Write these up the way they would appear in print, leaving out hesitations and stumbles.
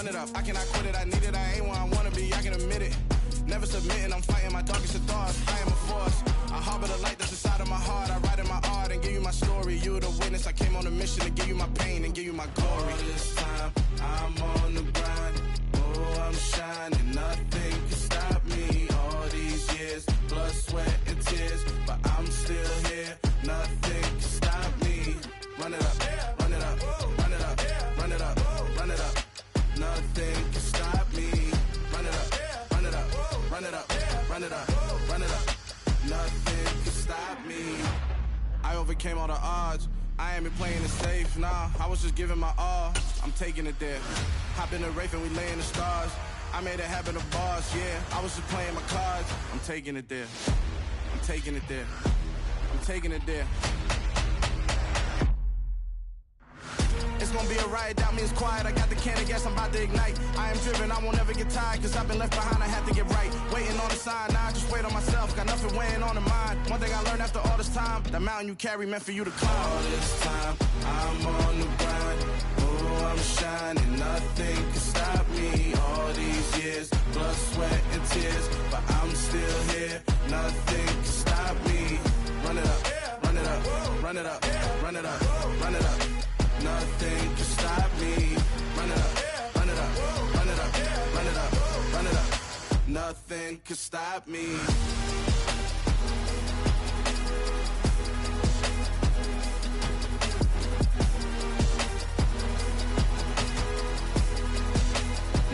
run it up. I cannot quit it, I need it, I ain't where I wanna be, I can admit it. Never submitting, I'm fighting my darkest of thoughts. I am a force. I harbor the light that's inside of my heart. I write in my art and give you my story. You the witness. I came on a mission to give you my pain and give you my glory. All this time, I'm on the grind. Oh, I'm shining. Nothing can stop me. All these years, blood, sweat, and tears, but I'm still here. Nothing can stop me. Run it up, run it up, run it up, run it up, run it up. Nothing can stop me. Run it up, run it up, run it up, run it up, run it up. Nothing can stop me. I overcame all the odds. I ain't been playing it safe, nah. I was just giving my all. I'm taking it there. Hop in the Wraith and we lay in the stars. I made it happen to bars, yeah. I was just playing my cards. I'm taking it there. I'm taking it there. I'm taking it there. It's gonna be a riot, doubt me it's quiet. I got the can of gas, I'm about to ignite. I am driven, I won't ever get tired, cause I've been left behind, I have to get right. Waiting on the sign, now I just wait on myself, got nothing weighing on the mind. One thing I learned after all this time, that mountain you carry meant for you to climb. All this time, I'm on the grind. Oh, I'm shining, nothing can stop me. All these years, blood, sweat, and tears, but I'm still here. Nothing can stop me. Run it up, run it up, run it up, run it up, run it up. Nothing can stop me. Run it up, run it up, run it up, run it up, run it up. Nothing can stop me.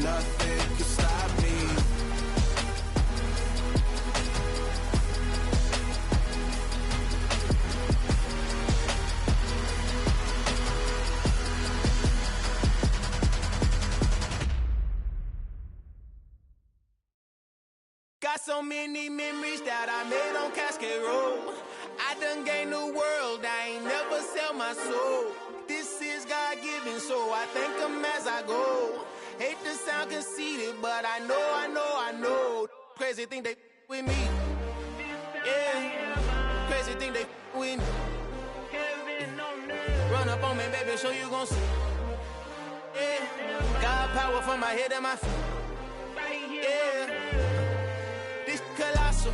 Nothing can stop me. Got so many memories that I made on Cascade Road. I done gained the world, I ain't never sell my soul. This is God-given, so I thank him as I go. Hate to sound conceited, but I know. Crazy thing they with me. Yeah, crazy thing they with me. Run up on me, baby, so you gon' see. Yeah, God power from my head and my feet. Yeah. This colossal,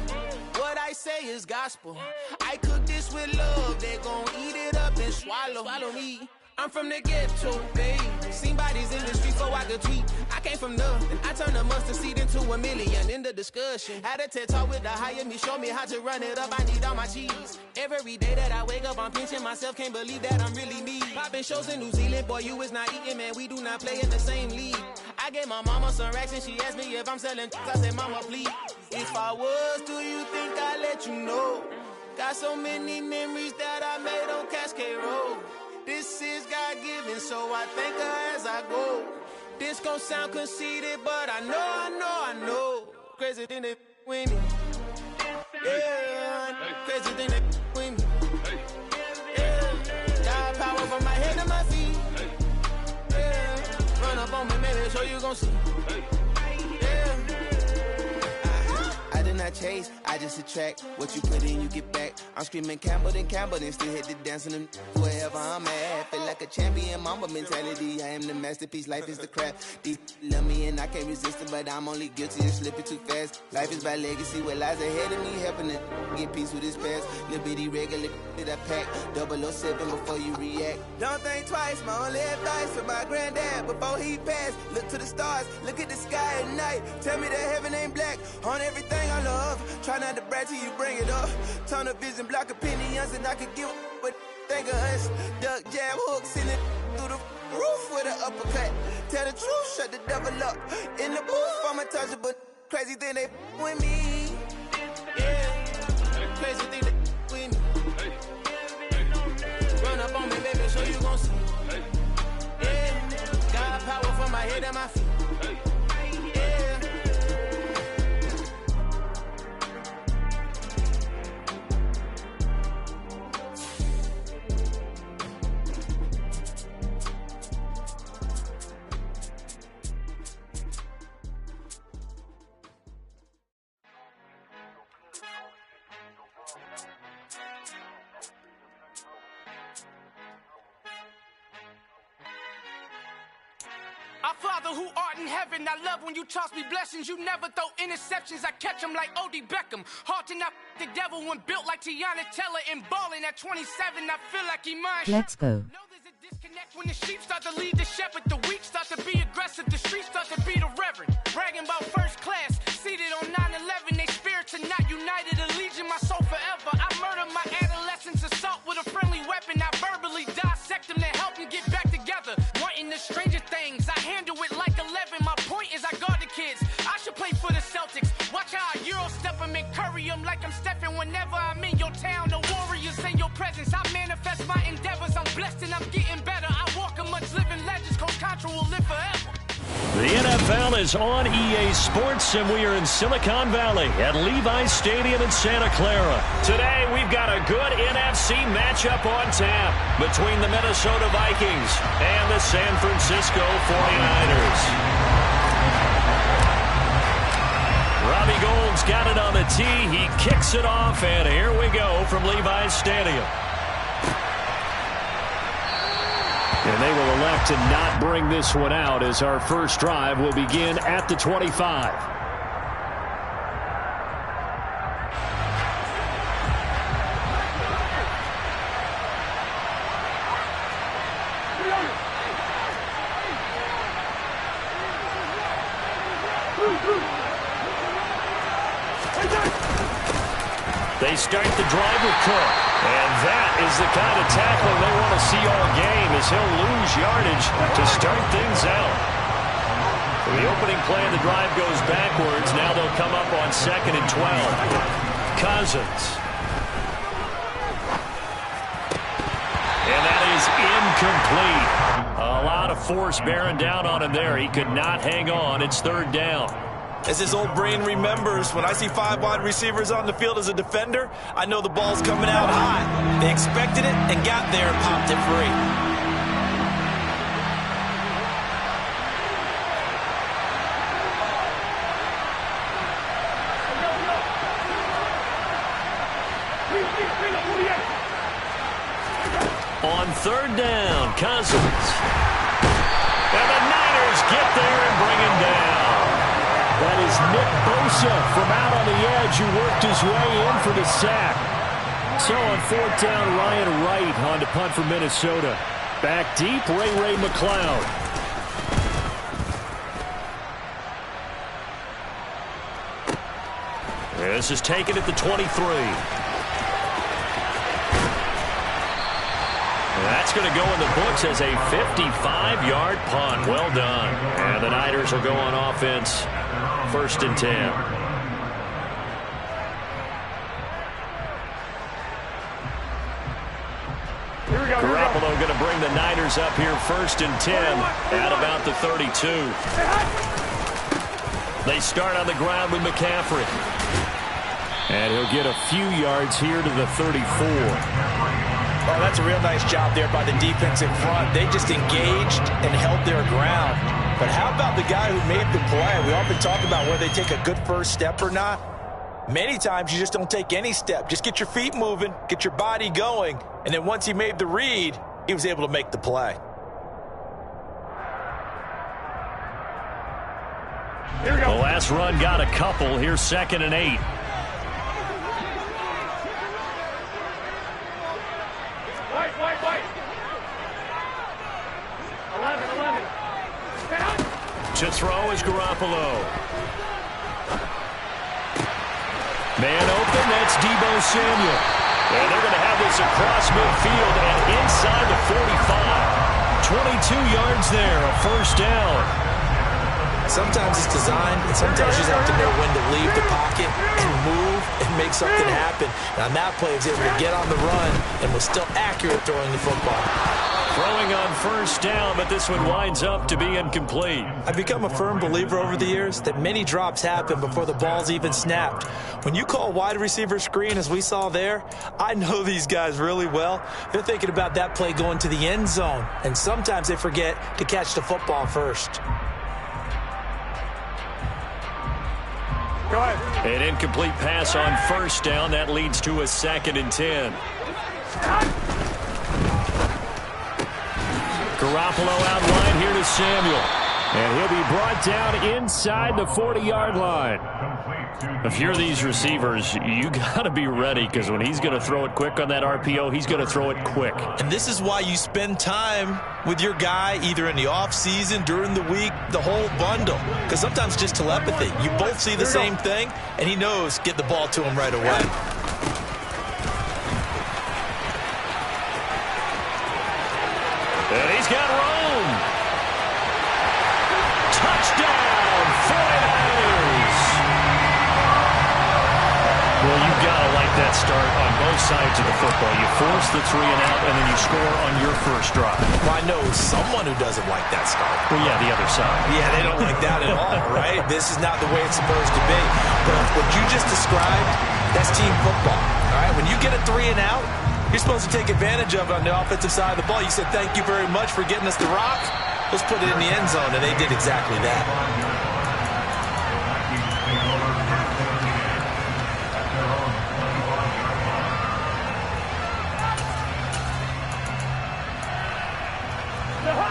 what I say is gospel. I cook this with love, they gon' eat it up and swallow me. I'm from the ghetto, babe. Seen bodies in the street so I could tweet. I came from nothing, I turned a mustard seed into a million. In the discussion, had a TED talk with the higher me, show me how to run it up. I need all my cheese. Every day that I wake up, I'm pinching myself, can't believe that I'm really me. Popping shows in New Zealand, boy, you is not eating, man. We do not play in the same league. I gave my mama some racks and she asked me if I'm selling. I said, mama, please. If I was, do you think I'd let you know? Got so many memories that I made on Cascade Road. This is God-given, so I thank her as I go. This gon' sound conceited, but I know. Crazy thing they with me. Yeah, crazy thing they with me. Yeah, got power from my head to my feet. Yeah, run up on me, maybe, so you gon' see. Yeah. I did not chase, I just attract. What you put in, you get back. I'm screaming Campbell, then still hit the dance and wherever I'm at. Feel like a champion, mamba mentality. I am the masterpiece, life is the crap. Deep love me and I can't resist it, but I'm only guilty of slipping too fast. Life is by legacy, what lies ahead of me, helping to get peace with his past. Little bitty regular that I pack, 007 before you react. Don't think twice, my only advice for my granddad before he passed. Look to the stars, look at the sky at night. Tell me that heaven ain't black on everything I love. Try not to brag till you bring it up. Tunnel vision, block opinions, and I could give but think of us. Duck, jab, hooks in it through the roof with an uppercut. Tell the truth, shut the devil up. In the booth, I'm untouchable. Crazy thing they with me. Yeah, crazy thing they with me. Run up on me, baby, so you gon' see. Yeah, got power from my head and my feet. Yeah. I Our Father who art in heaven, I love when you toss me blessings. You never throw interceptions, I catch them like O.D. Beckham. Hard to not the devil when built like Tiana Teller and balling at 27. I feel like he mine. Let's go. Disconnect when the sheep start to lead the shepherd. The weak start to be aggressive. The streets start to be the reverend. Bragging about first class. Seated on 9/11. They spirits are not united. A legion, my soul forever. I murder my adolescence. Assault with a friendly weapon. I verbally dissect them to help them get back together. Wanting the stranger things. I handle it like 11. My point is I guard the kids. I should play for the Celtics. Watch how I Euro step them and curry them like I'm Stephen. Whenever I'm in your town, the Warriors in your presence. I manifest my endeavors. I'm blessed and I'm getting better. I walk amongst living legends. Coach Contra will live forever. The NFL is on EA Sports, and we are in Silicon Valley at Levi's Stadium in Santa Clara. Today, we've got a good NFC matchup on tap between the Minnesota Vikings and the San Francisco 49ers. Robbie Gould's got it on the tee. He kicks it off, and here we go from Levi's Stadium. And they will elect to not bring this one out as our first drive will begin at the 25. They start the drive with Cook. And that is the kind of tackling they want to see all game as he'll lose yardage to start things out. The opening play of the drive goes backwards. Now they'll come up on 2nd and 12. Cousins. And that is incomplete. A lot of force bearing down on him there. He could not hang on. It's 3rd down. As his old brain remembers, when I see 5 wide receivers on the field as a defender, I know the ball's coming out high. They expected it and got there and popped it free. On 3rd down, Cousins. And the Niners get there and bring him down. That is Nick Bosa from out on the edge who worked his way in for the sack. So on 4th down, Ryan Wright on to punt for Minnesota. Back deep, Ray McLeod. This is taken at the 23. That's going to go in the books as a 55-yard punt. Well done. And the Niners will go on offense. 1st and 10. Garoppolo going to bring the Niners up here 1st and 10 at about the 32. They start on the ground with McCaffrey. And he'll get a few yards here to the 34. Oh, that's a real nice job there by the defense in front. They just engaged and held their ground. But how about the guy who made the play? We often talk about whether they take a good first step or not. Many times you just don't take any step. Just get your feet moving, get your body going, and then once he made the read, he was able to make the play. The last run got a couple. Here's 2nd and 8. To throw is Garoppolo. Man open, that's Deebo Samuel. And they're going to have this across midfield and inside the 45. 22 yards there, a 1st down. Sometimes it's designed, and sometimes you just have to know when to leave the pocket and move and make something happen. And on that play, he was able to get on the run and was still accurate throwing the football. Throwing on 1st down, but this one winds up to be incomplete. I've become a firm believer over the years that many drops happen before the ball's even snapped. When you call wide receiver screen, as we saw there, I know these guys really well. They're thinking about that play going to the end zone, and sometimes they forget to catch the football first. Go ahead. An incomplete pass on 1st down. That leads to a 2nd and 10. Garoppolo out wide here to Samuel. And he'll be brought down inside the 40-yard line. If you're these receivers, you got to be ready, because when he's going to throw it quick on that RPO, he's going to throw it quick. And this is why you spend time with your guy either in the offseason, during the week, the whole bundle. Because sometimes just telepathy. You both see the same thing, and he knows get the ball to him right away. And he's got room. Touchdown, 49ers. Well, you've got to like that start on both sides of the football. You force the 3 and out, and then you score on your first drive. Well, I know someone who doesn't like that start. Well, yeah, the other side. Yeah, they don't like that at all, right? This is not the way it's supposed to be. But what you just described, that's team football, all right? When you get a 3 and out, you're supposed to take advantage of it on the offensive side of the ball. You said, thank you very much for getting us the rock. Let's put it in the end zone, and they did exactly that.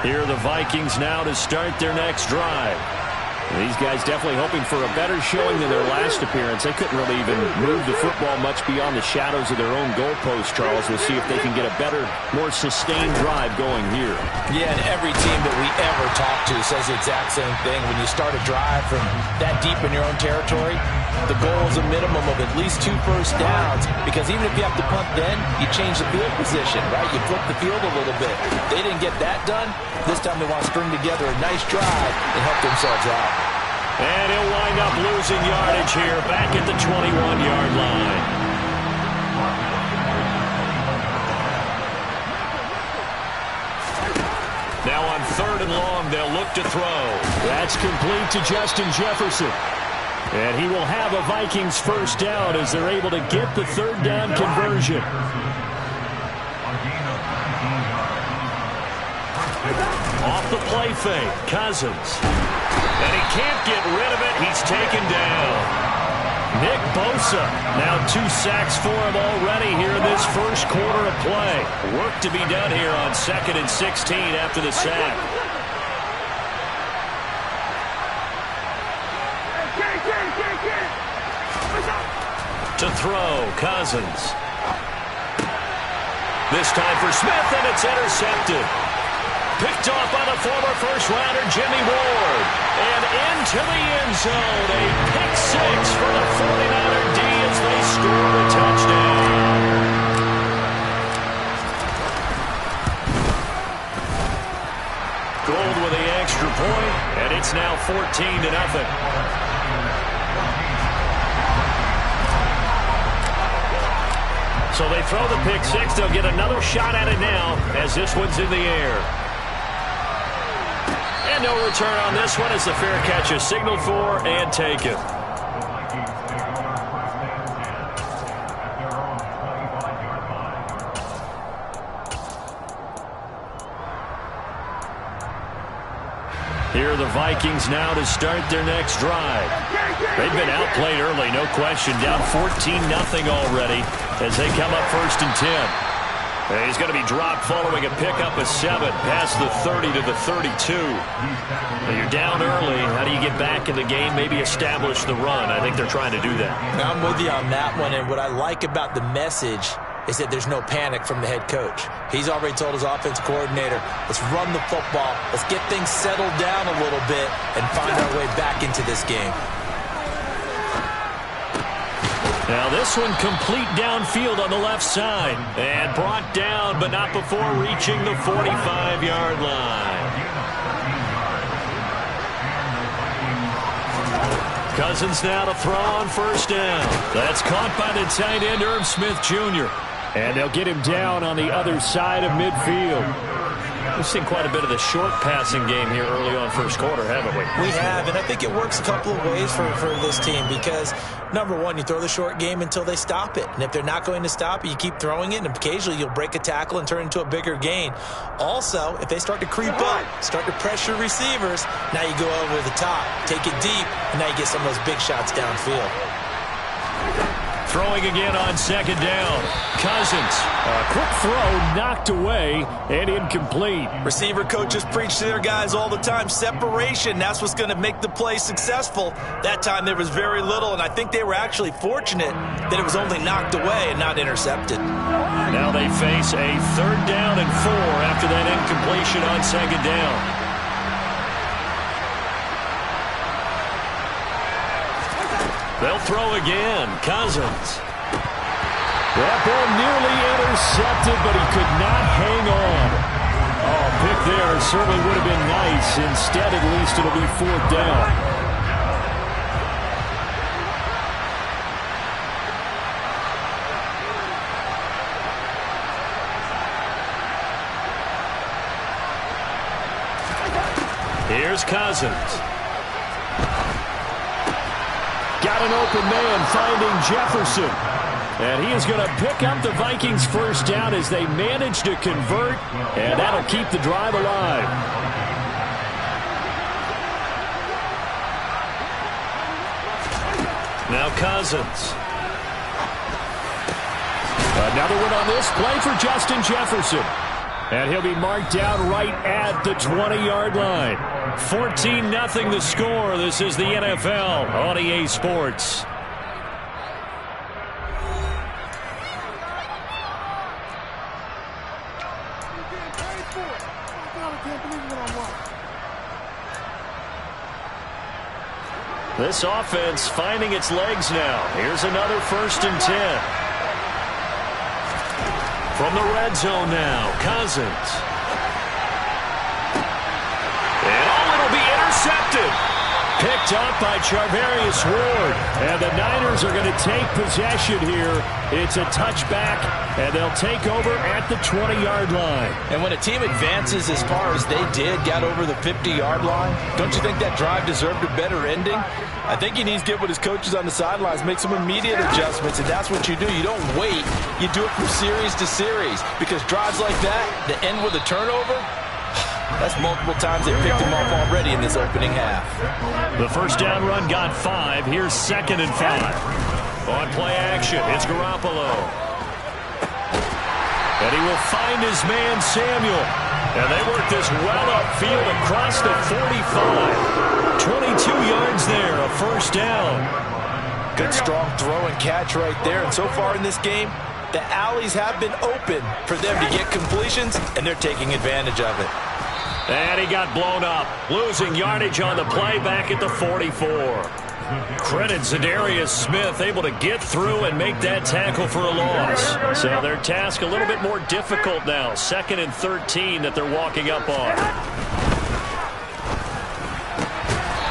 Here are the Vikings now to start their next drive. These guys definitely hoping for a better showing than their last appearance. They couldn't really even move the football much beyond the shadows of their own goalpost, Charles. We'll see if they can get a better, more sustained drive going here. Yeah, and every team that we ever talk to says the exact same thing. When you start a drive from that deep in your own territory, the goal is a minimum of at least 2 first downs, because even if you have to punt then, you change the field position, right? You flip the field a little bit. They didn't get that done. This time they want to string together a nice drive and help themselves out. And he'll wind up losing yardage here back at the 21-yard line. Now on 3rd and long, they'll look to throw. That's complete to Justin Jefferson. And he will have a Vikings first down as they're able to get the 3rd down conversion. Off the play fake, Cousins. And he can't get rid of it. He's taken down. Nick Bosa, now 2 sacks for him already here in this first quarter of play. Work to be done here on 2nd and 16 after the sack. To throw, Cousins. This time for Smith, and it's intercepted. Picked off by the former first-rounder Jimmy Ward. And into the end zone. A pick-6 for the 49er D as they score a touchdown. Gold with the extra point, and it's now 14-0. So they throw the pick-6. They'll get another shot at it now as this one's in the air. And no return on this one as the fair catch is signaled for and taken. Here are the Vikings now to start their next drive. They've been outplayed early, no question. Down 14-0 already as they come up 1st and 10. And he's going to be dropped following a pickup of 7 past the 30 to the 32. Now you're down early. How do you get back in the game? Maybe establish the run. I think they're trying to do that. I'm with you on that one, and what I like about the message is that there's no panic from the head coach. He's already told his offense coordinator, let's run the football, let's get things settled down a little bit and find our way back into this game. Now this one complete downfield on the left side. And brought down, but not before reaching the 45-yard line. Cousins now to throw on 1st down. That's caught by the tight end, Irv Smith Jr. And they'll get him down on the other side of midfield. We've seen quite a bit of the short passing game here early on first quarter, haven't we? We have, and I think it works a couple of ways for this team because, number one, you throw the short game until they stop it. And if they're not going to stop it, you keep throwing it, and occasionally you'll break a tackle and turn it into a bigger gain. Also, if they start to creep up, start to pressure receivers, now you go over the top, take it deep, and now you get some of those big shots downfield. Throwing again on second down. Cousins. A quick throw knocked away and incomplete. Receiver coaches preach to their guys all the time. Separation, that's what's going to make the play successful. That time there was very little, and I think they were actually fortunate that it was only knocked away and not intercepted. Now they face a 3rd down and 4 after that incompletion on second down. They'll throw again. Cousins. That ball nearly intercepted, but he could not hang on. Oh, pick there certainly would have been nice. Instead, at least it'll be 4th down. Here's Cousins. Got an open man finding Jefferson. And he is going to pick up the Vikings' 1st down as they manage to convert. And that'll keep the drive alive. Now Cousins. Another one on this play for Justin Jefferson. And he'll be marked down right at the 20-yard line. 14-0 the score. This is the NFL on EA Sports. This offense finding its legs now. Here's another 1st and 10. From the red zone now, Cousins. And it'll be intercepted. Picked up by Charvarius Ward. And the Niners are going to take possession here. It's a touchback, and they'll take over at the 20-yard line. And when a team advances as far as they did, got over the 50-yard line, don't you think that drive deserved a better ending? I think he needs to get with his coaches on the sidelines, make some immediate adjustments, and that's what you do. You don't wait. You do it from series to series, because drives like that end with a turnover, that's multiple times they picked him off already in this opening half. The 1st down run got 5. Here's 2nd and 5. On play action, it's Garoppolo. And he will find his man, Samuel. And they work this well upfield across the 45. 22 yards there, a 1st down. Good strong throw and catch right there. And so far in this game, the alleys have been open for them to get completions, and they're taking advantage of it. And he got blown up, losing yardage on the play back at the 44. Credit Zadarius Smith, able to get through and make that tackle for a loss. So their task a little bit more difficult now. 2nd and 13 that they're walking up on.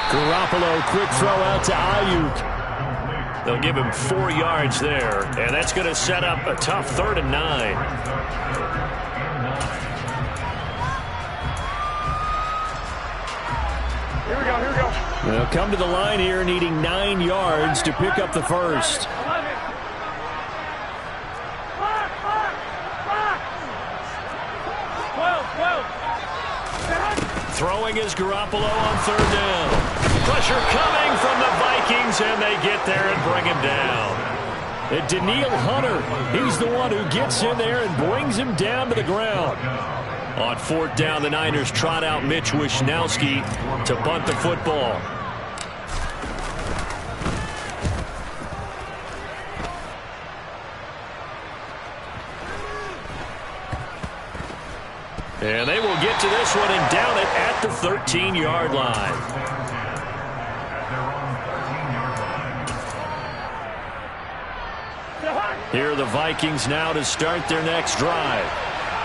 Garoppolo, quick throw out to Ayuk. They'll give him 4 yards there, and that's going to set up a tough 3rd and 9. Here we go. They'll come to the line here needing 9 yards to pick up the 1st. Throwing is Garoppolo on 3rd down. Pressure coming from the Vikings, and they get there and bring him down. And Daniil Hunter, he's the one who gets in there and brings him down to the ground. On 4th down, the Niners trot out Mitch Wishnowski to punt the football. And they will get to this one and down it at the 13-yard line. Here are the Vikings now to start their next drive.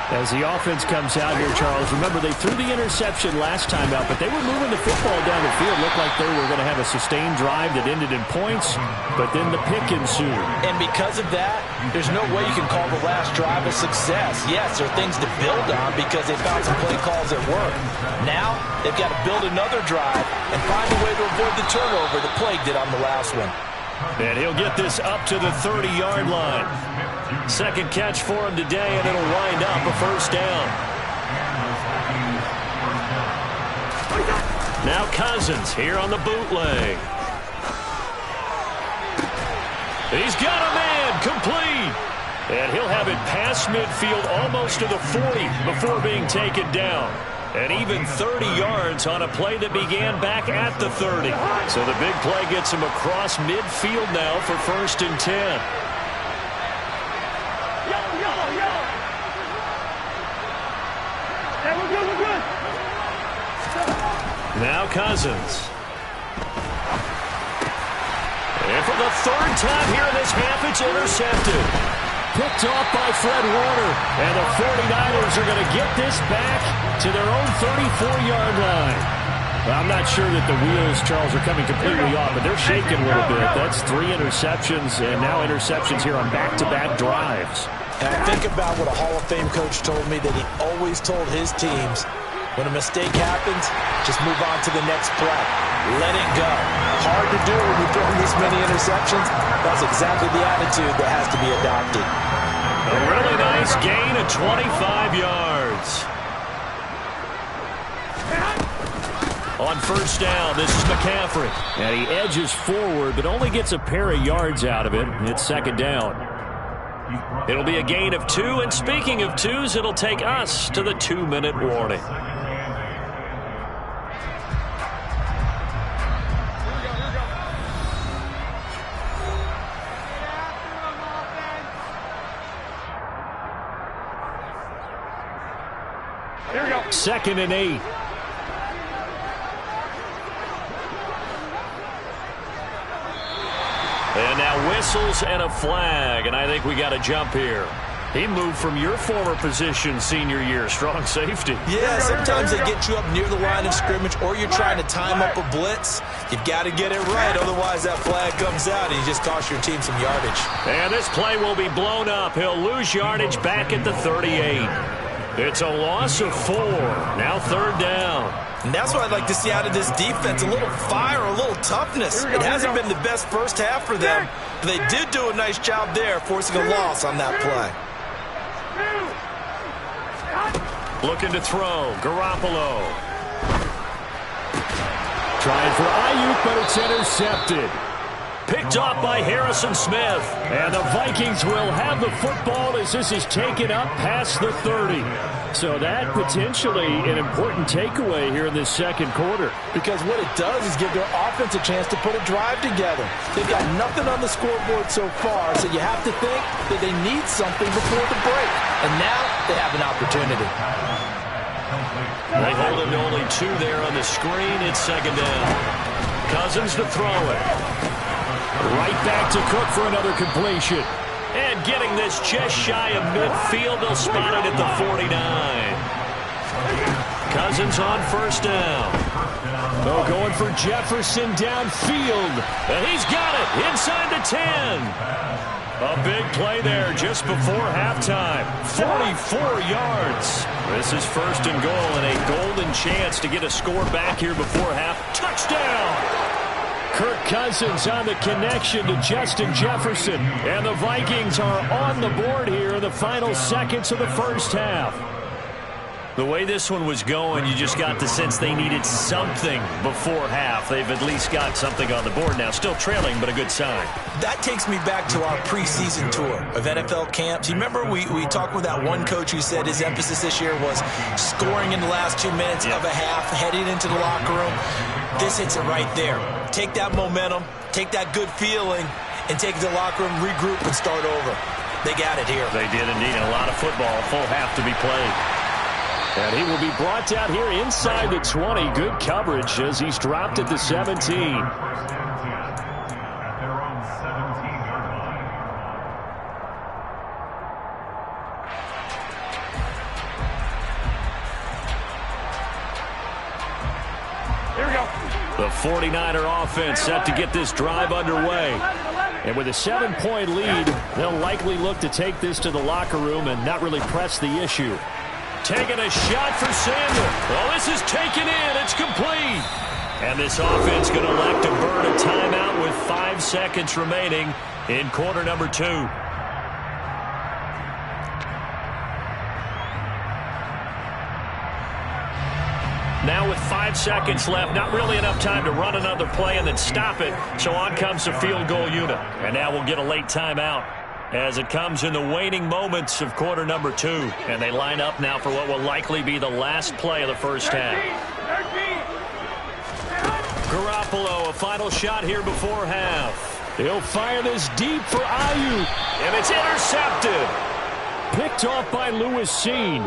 As the offense comes out here, Charles, remember they threw the interception last time out, but they were moving the football down the field. Looked like they were going to have a sustained drive that ended in points, but then the pick ensued. And because of that, there's no way you can call the last drive a success. Yes, there are things to build on because they found some play calls that work. Now, they've got to build another drive and find a way to avoid the turnover the Plague did on the last one. And he'll get this up to the 30-yard line. Second catch for him today, and it'll wind up a 1st down. Now Cousins here on the bootleg. He's got a man, complete. And he'll have it past midfield almost to the 40 before being taken down. And even 30 yards on a play that began back at the 30. So the big play gets him across midfield now for 1st and 10. Now Cousins. And for the 3rd time here in this half, it's intercepted. Picked off by Fred Warner. And the 49ers are going to get this back to their own 34-yard line. Well, I'm not sure that the wheels, Charles, are coming completely off, but they're shaking a little bit. That's 3 interceptions, and now interceptions here on back-to-back drives. And I think about what a Hall of Fame coach told me, that he always told his teams, when a mistake happens, just move on to the next play. Let it go. Hard to do when you throw this many interceptions. That's exactly the attitude that has to be adopted. A really nice gain of 25 yards. On 1st down, this is McCaffrey. And he edges forward, but only gets a pair of yards out of it. It's 2nd down. It'll be a gain of 2, and speaking of 2s, it'll take us to the 2-minute warning. Here we go. 2nd and 8. And now whistles and a flag, and I think we got a jump here. He moved from your former position senior year, strong safety. Yeah, sometimes they get you up near the line of scrimmage, or you're trying to time up a blitz. You've got to get it right, otherwise that flag comes out and you just cost your team some yardage. And this play will be blown up. He'll lose yardage back at the 38. It's a loss of 4. Now 3rd down. And that's what I'd like to see out of this defense, a little fire, a little toughness. It hasn't been the best first half for them, but they did do a nice job there, forcing a loss on that play. Looking to throw, Garoppolo. Trying for Ayuk, but it's intercepted. Picked off by Harrison Smith. And the Vikings will have the football as this is taken up past the 30. So that potentially an important takeaway here in this 2nd quarter. Because what it does is give their offense a chance to put a drive together. They've got nothing on the scoreboard so far, so you have to think that they need something before the break. And now they have an opportunity. They hold him to only 2 there on the screen. It's 2nd down. Cousins to throw it. Right back to Cook for another completion. And getting this just shy of midfield, they'll spot it at the 49. Cousins on 1st down. Oh, going for Jefferson downfield. And he's got it inside the 10. A big play there just before halftime. 44 yards. This is 1st and goal, and a golden chance to get a score back here before half. Touchdown! Kirk Cousins on the connection to Justin Jefferson. And the Vikings are on the board here in the final seconds of the 1st half. The way this one was going, you just got the sense they needed something before half. They've at least got something on the board now. Still trailing, but a good sign. That takes me back to our preseason tour of NFL camps. You remember we talked with that one coach who said his emphasis this year was scoring in the last 2 minutes of a half, heading into the locker room. This hits it right there. Take that momentum, take that good feeling, and take it to the locker room, regroup, and start over. They got it here. They did indeed. A lot of football, full half to be played. And he will be brought down here inside the 20. Good coverage as he's dropped at the 17. Here we go. The 49er offense set to get this drive underway. And with a 7-point lead, they'll likely look to take this to the locker room and not really press the issue. Taking a shot for Samuel. Well, this is taken in. It's complete. And this offense going to elect to burn a timeout with 5 seconds remaining in quarter number 2. Now with 5 5 seconds left. Not really enough time to run another play and then stop it. So on comes the field goal unit. And now we'll get a late timeout as it comes in the waning moments of quarter number 2. And they line up now for what will likely be the last play of the first half. Garoppolo, a final shot here before half. He'll fire this deep for Ayuk. And it's intercepted. Picked off by Lewis Seen.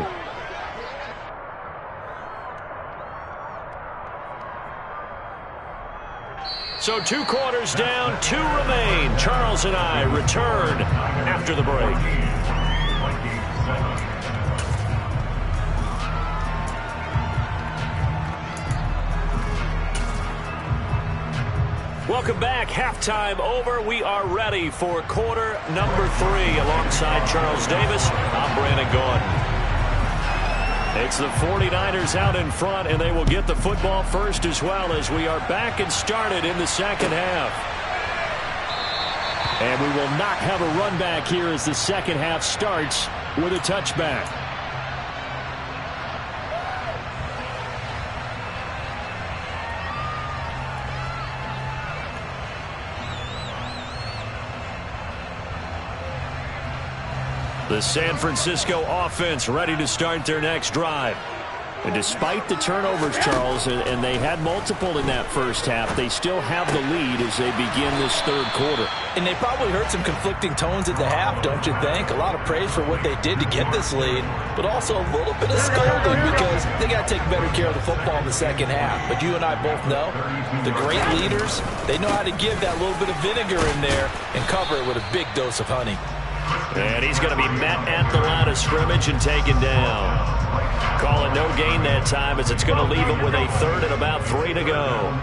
So 2 quarters down, 2 remain. Charles and I return after the break. Welcome back. Halftime over. We are ready for quarter number 3. Alongside Charles Davis, I'm Brandon Gordon. It's the 49ers out in front, and they will get the football first as well as we are back and started in the second half. And we will not have a run back here as the second half starts with a touchback. The San Francisco offense ready to start their next drive. And despite the turnovers, Charles, and they had multiple in that first half, they still have the lead as they begin this third quarter. And they probably heard some conflicting tones at the half, don't you think? A lot of praise for what they did to get this lead, but also a little bit of scolding because they got to take better care of the football in the second half. But you and I both know the great leaders, they know how to give that little bit of vinegar in there and cover it with a big dose of honey. And he's going to be met at the line of scrimmage and taken down. Calling no gain that time as it's going to leave him with a third and about 3 to go.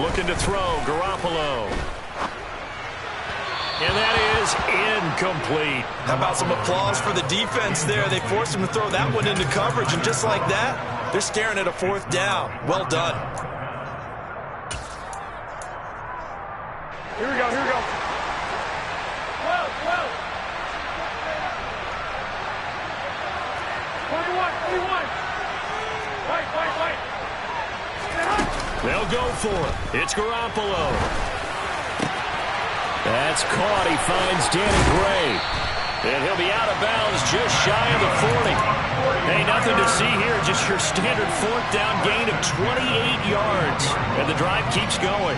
Looking to throw, Garoppolo. And that is incomplete. How about some applause for the defense there? They forced him to throw that one into coverage, and just like that, they're staring at a 4th down. Well done. Here we go, here we go. They'll go for it. It's Garoppolo. That's caught. He finds Danny Gray. And he'll be out of bounds just shy of the 40. Hey, nothing to see here. Just your standard 4th down gain of 28 yards. And the drive keeps going.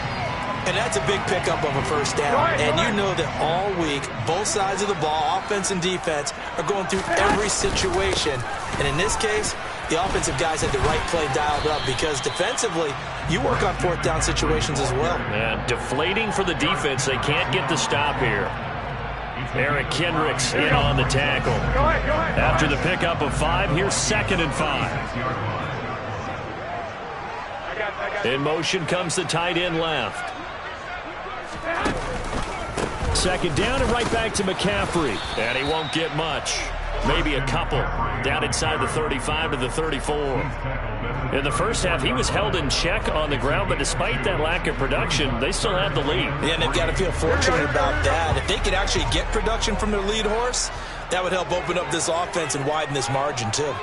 And that's a big pickup of a first down. And you know that all week, both sides of the ball, offense and defense, are going through every situation. And in this case, the offensive guys had the right play dialed up because defensively, you work on 4th down situations as well. And deflating for the defense. They can't get the stop here. Eric Kendricks in on the tackle. After the pickup of 5, here's 2nd and 5. In motion comes the tight end left. 2nd down and right back to McCaffrey. And he won't get much. Maybe a couple. Down inside the 35 to the 34. In the first half, he was held in check on the ground, but despite that lack of production, they still have the lead. Yeah, and they've got to feel fortunate about that. If they could actually get production from their lead horse, that would help open up this offense and widen this margin, too. 11.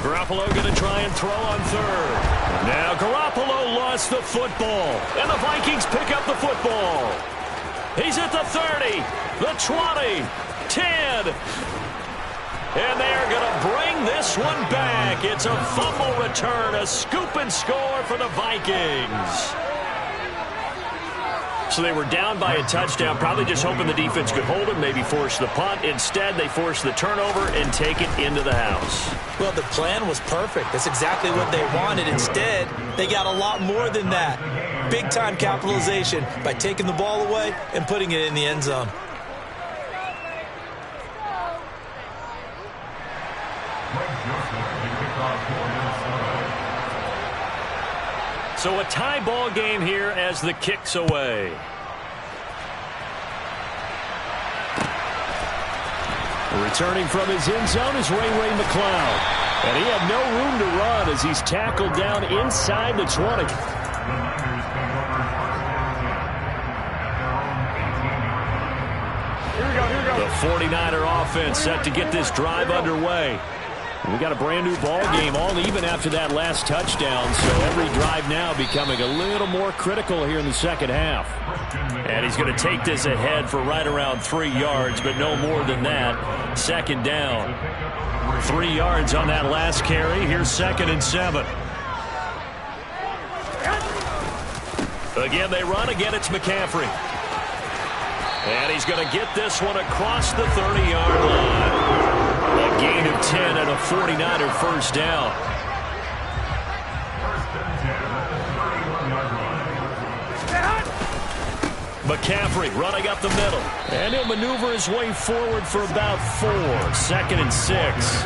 Garoppolo going to try and throw on 3rd. Now Garoppolo lost the football, and the Vikings pick up the football. He's at the 30, the 20, 10. And they are going to bring this one back. It's a fumble return, a scoop and score for the Vikings. So they were down by a touchdown, probably just hoping the defense could hold them, maybe force the punt. Instead, they force the turnover and take it into the house. Well, the plan was perfect. That's exactly what they wanted. Instead, they got a lot more than that. Big-time capitalization by taking the ball away and putting it in the end zone. So a tie ball game here as the kick's away. Returning from his end zone is Ray McCloud. And he had no room to run as he's tackled down inside the 20. 49er offense set to get this drive underway. We got a brand new ball game, all even after that last touchdown, so every drive now becoming a little more critical here in the second half. And he's going to take this ahead for right around 3 yards, but no more than that. Second down. 3 yards on that last carry. Here's 2nd and 7. Again, they run. Again, it's McCaffrey. And he's going to get this one across the 30-yard line. A gain of 10 and a 49er first down. McCaffrey running up the middle. And he'll maneuver his way forward for about 4. 2nd and 6.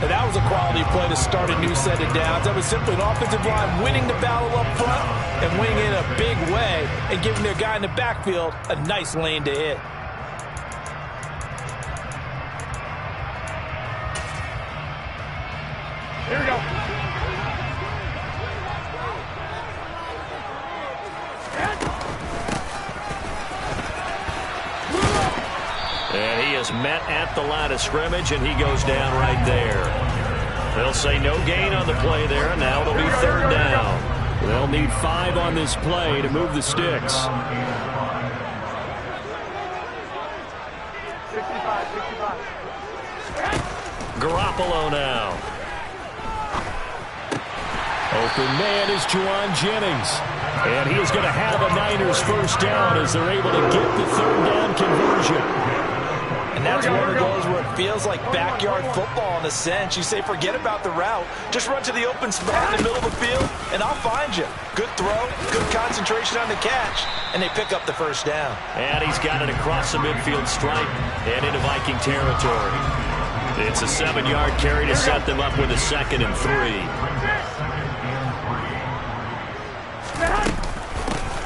And that was a quality play to start a new set of downs. That was simply an offensive line winning the battle up front and winning in a big way and giving their guy in the backfield a nice lane to hit. Here we go. And he is met at the line of scrimmage, and he goes down right there. They'll say no gain on the play there. Now it'll be 3rd down. They'll need 5 on this play to move the sticks. 65. Garoppolo now. Open man is Juwan Jennings. And he is going to have a Niners first down as they're able to get the 3rd down conversion. And that's one of those where it feels like backyard football in a sense. You say forget about the route. Just run to the open spot in the middle of the field, and I'll find you. Good throw, good concentration on the catch, and they pick up the first down. And he's got it across the midfield stripe and into Viking territory. It's a 7-yard carry to set them up with a 2nd and 3.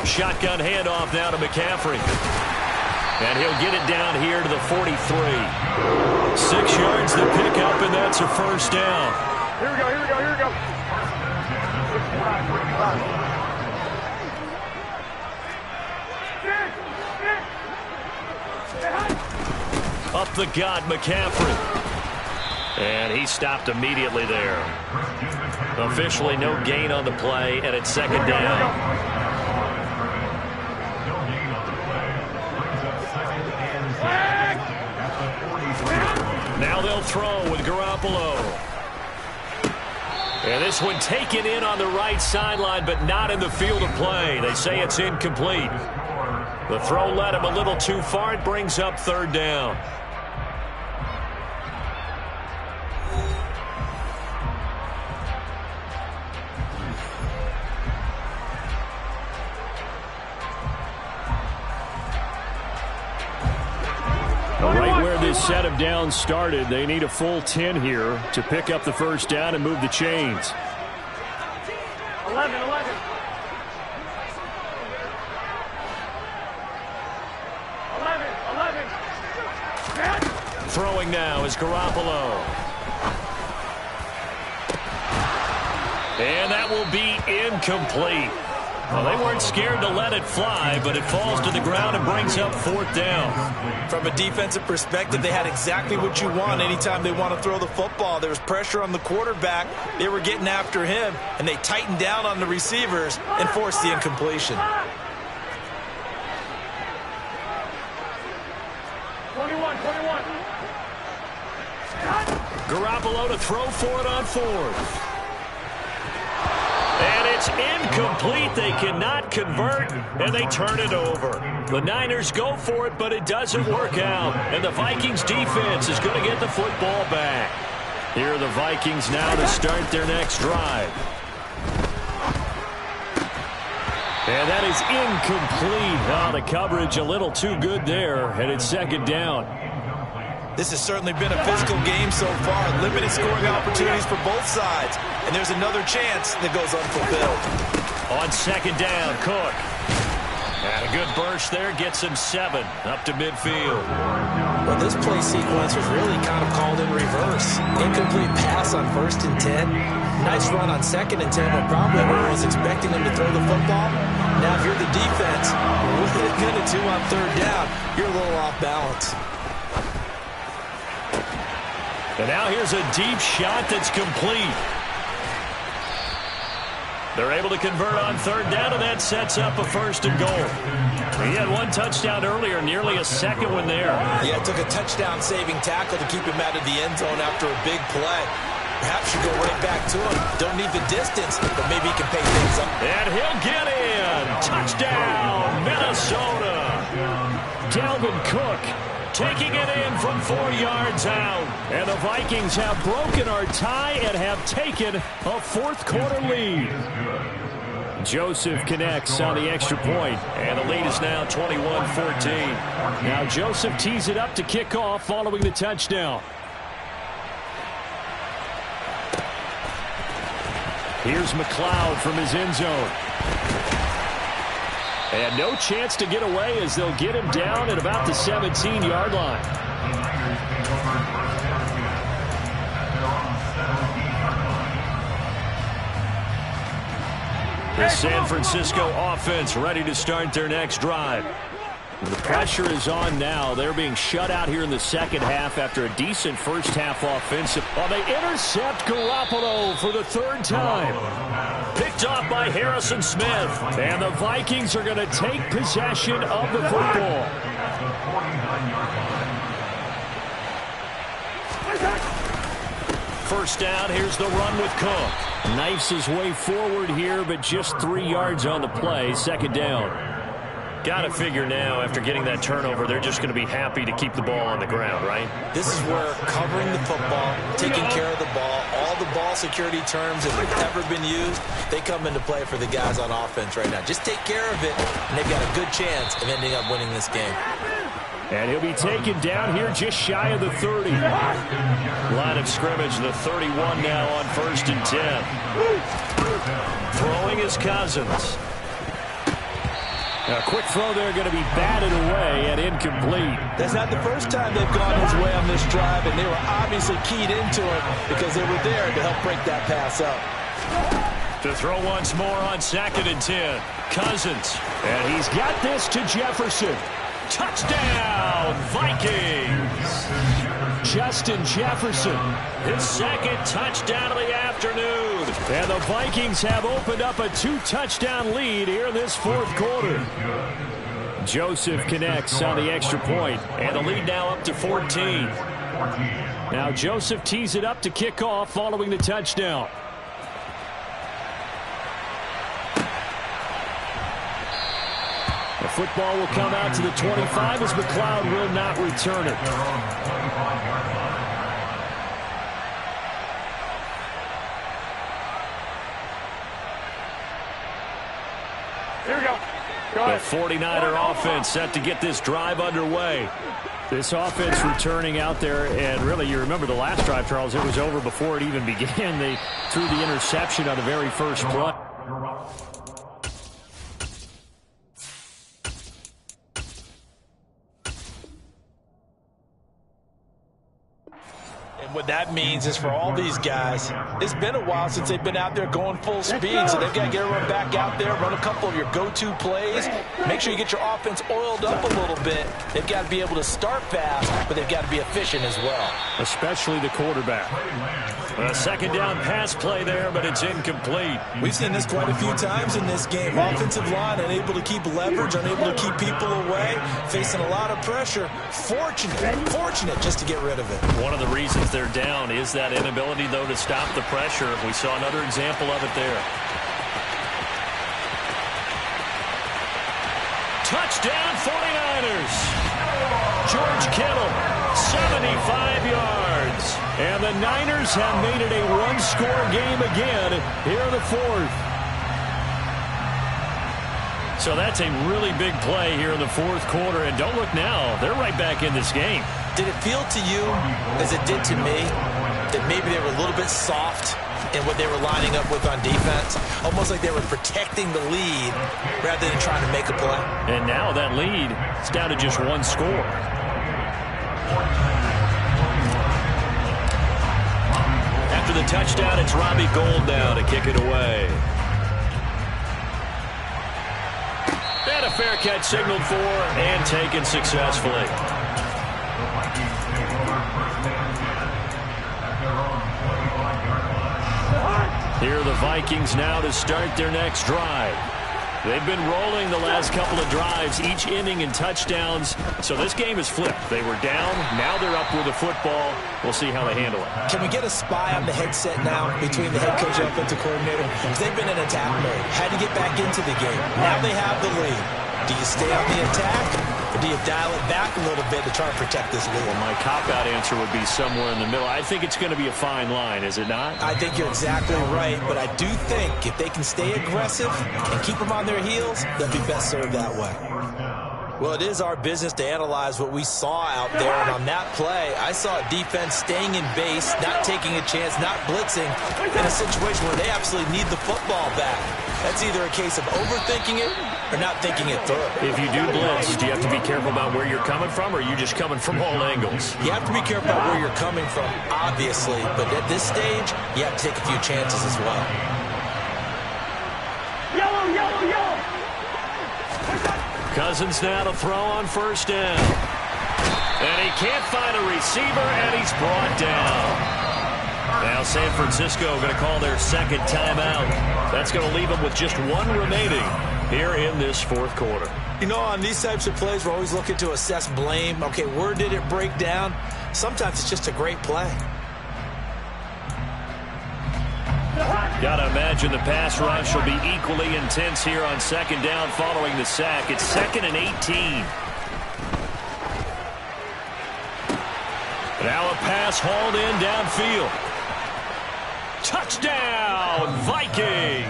Shotgun handoff now to McCaffrey. And he'll get it down here to the 43. 6 yards to pick up, and that's a first down. Here we go, here we go, here we go. 65. Up the gut, McCaffrey. And he stopped immediately there. Officially no gain on the play, and it's 2nd down. Now they'll throw with Garoppolo. And this one taken in on the right sideline, but not in the field of play. They say it's incomplete. The throw led him a little too far. It brings up 3rd down. Right where this set of downs started, they need a full 10 here to pick up the first down and move the chains. 11. Throwing now is Garoppolo. And that will be incomplete. Well, they weren't scared to let it fly, but it falls to the ground and brings up 4th down. From a defensive perspective, they had exactly what you want anytime they want to throw the football. There was pressure on the quarterback. They were getting after him, and they tightened down on the receivers and forced the incompletion. 21. Garoppolo to throw for it on 4th. And it's incomplete. They cannot convert, and they turn it over. The Niners go for it, but it doesn't work out. And the Vikings defense is going to get the football back. Here are the Vikings now to start their next drive. And that is incomplete. Oh, the coverage a little too good there, and it's 2nd down. This has certainly been a physical game so far. Limited scoring opportunities for both sides. And there's another chance that goes unfulfilled. On 2nd down, Cook. And a good burst there gets him 7 up to midfield. Well, this play sequence was really kind of called in reverse. Incomplete pass on 1st and 10. Nice run on 2nd and 10, but probably everyone was expecting him to throw the football. Now, if you're the defense, with a minute 2 on 3rd down, you're a little off balance. And now here's a deep shot that's complete. They're able to convert on third down, and that sets up a 1st and goal. He had one touchdown earlier, nearly a second one there. Yeah, it took a touchdown-saving tackle to keep him out of the end zone after a big play. Perhaps you go right back to him. Don't need the distance, but maybe he can pay things up. And he'll get in. Touchdown, Minnesota. Dalvin Cook taking it in from 4 yards out. And the Vikings have broken our tie and have taken a 4th quarter lead. Joseph connects on the extra point, and the lead is now 21-14. Now Joseph tees it up to kick off following the touchdown. Here's McLeod from his end zone. And no chance to get away as they'll get him down at about the 17-yard line. The San Francisco offense ready to start their next drive. The pressure is on now. They're being shut out here in the second half after a decent first half offensive. Oh, they intercept Garoppolo for the 3rd time. Picked off by Harrison Smith. And the Vikings are going to take possession of the football. First down, here's the run with Cook. Knifes his way forward here, but just 3 yards on the play. 2nd down. Got to figure now, after getting that turnover, they're just going to be happy to keep the ball on the ground, right? This is where covering the football, taking care of the ball, all the ball security terms that have ever been used, they come into play for the guys on offense right now. Just take care of it, and they've got a good chance of ending up winning this game. And he'll be taken down here just shy of the 30. Line of scrimmage, the 31 now on 1st and 10. Throwing is Cousins. A quick throw there, going to be batted away and incomplete. That's not the first time they've gone his way on this drive, and they were obviously keyed into it because they were there to help break that pass up. To throw once more on 2nd and 10. Cousins. And he's got this to Jefferson. Touchdown, Vikings! Justin Jefferson, his 2nd touchdown of the afternoon. And the Vikings have opened up a 2-touchdown lead here in this 4th quarter. Joseph connects on the extra point, and the lead now up to 14. Now Joseph tees it up to kick off following the touchdown. The football will come out to the 25 as McLeod will not return it. Here we go. Go ahead. The 49er offense set to get this drive underway. This offense returning out there, and really, you remember the last drive, Charles, it was over before it even began. They threw the interception on the very first play. What that means is for all these guys, it's been a while since they've been out there going full speed, so they've got to get everyone back out there, run a couple of your go-to plays, make sure you get your offense oiled up a little bit. They've got to be able to start fast, but they've got to be efficient as well. Especially the quarterback. A 2nd down pass play there, but it's incomplete. We've seen this quite a few times in this game. Offensive line unable to keep leverage, unable to keep people away, facing a lot of pressure. Fortunate just to get rid of it. One of the reasons they're down is that inability, though, to stop the pressure. We saw another example of it there. Touchdown 49ers. George Kittle, 75 yards. And the Niners have made it a one-score game again here in the 4th. So that's a really big play here in the 4th quarter. And don't look now, they're right back in this game. Did it feel to you, as it did to me, that maybe they were a little bit soft in what they were lining up with on defense? Almost like they were protecting the lead rather than trying to make a play. And now that lead is down to just one score. After the touchdown, it's Robbie Gould now to kick it away. And a fair catch signaled for and taken successfully. Here are the Vikings now to start their next drive. They've been rolling the last couple of drives, each inning in touchdowns. So this game is flipped. They were down. Now they're up with the football. We'll see how they handle it. Can we get a spy on the headset now between the head coach and offensive coordinator? Because they've been in attack mode. Had to get back into the game. Now they have the lead. Do you stay on the attack, or do you dial it back a little bit to try to protect this lead? Well, my cop-out answer would be somewhere in the middle. I think it's going to be a fine line, is it not? I think you're exactly right, but I do think if they can stay aggressive and keep them on their heels, they'll be best served that way. Well, it is our business to analyze what we saw out there, and on that play, I saw a defense staying in base, not taking a chance, not blitzing, in a situation where they absolutely need the football back. That's either a case of overthinking it or not thinking it through. If you do blitz, do you have to be careful about where you're coming from, or are you just coming from all angles? You have to be careful about where you're coming from, obviously, but at this stage, you have to take a few chances as well. Yellow, yellow, yellow. Cousins now to throw on first down. And he can't find a receiver, and he's brought down. Now San Francisco going to call their second timeout. That's going to leave them with just one remaining here in this fourth quarter. You know, on these types of plays, we're always looking to assess blame. Okay, where did it break down? Sometimes it's just a great play. Got to imagine the pass rush will be equally intense here on second down following the sack. It's 2nd and 18. Now a pass hauled in downfield. Touchdown, Vikings!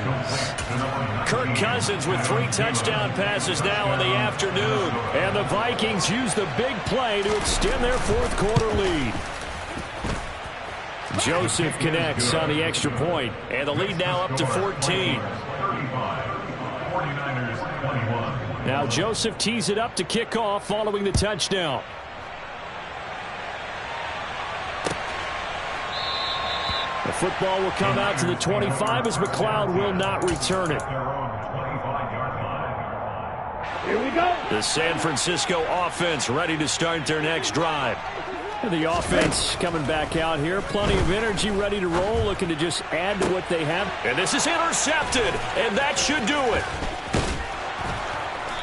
Kirk Cousins with 3 touchdown passes now in the afternoon. And the Vikings use the big play to extend their fourth quarter lead. Joseph connects on the extra point, and the lead now up to 14. Now Joseph tees it up to kick off following the touchdown. The football will come out to the 25 as McLeod will not return it. Here we go. The San Francisco offense ready to start their next drive. And the offense coming back out here. Plenty of energy, ready to roll, looking to just add to what they have. And this is intercepted, and that should do it.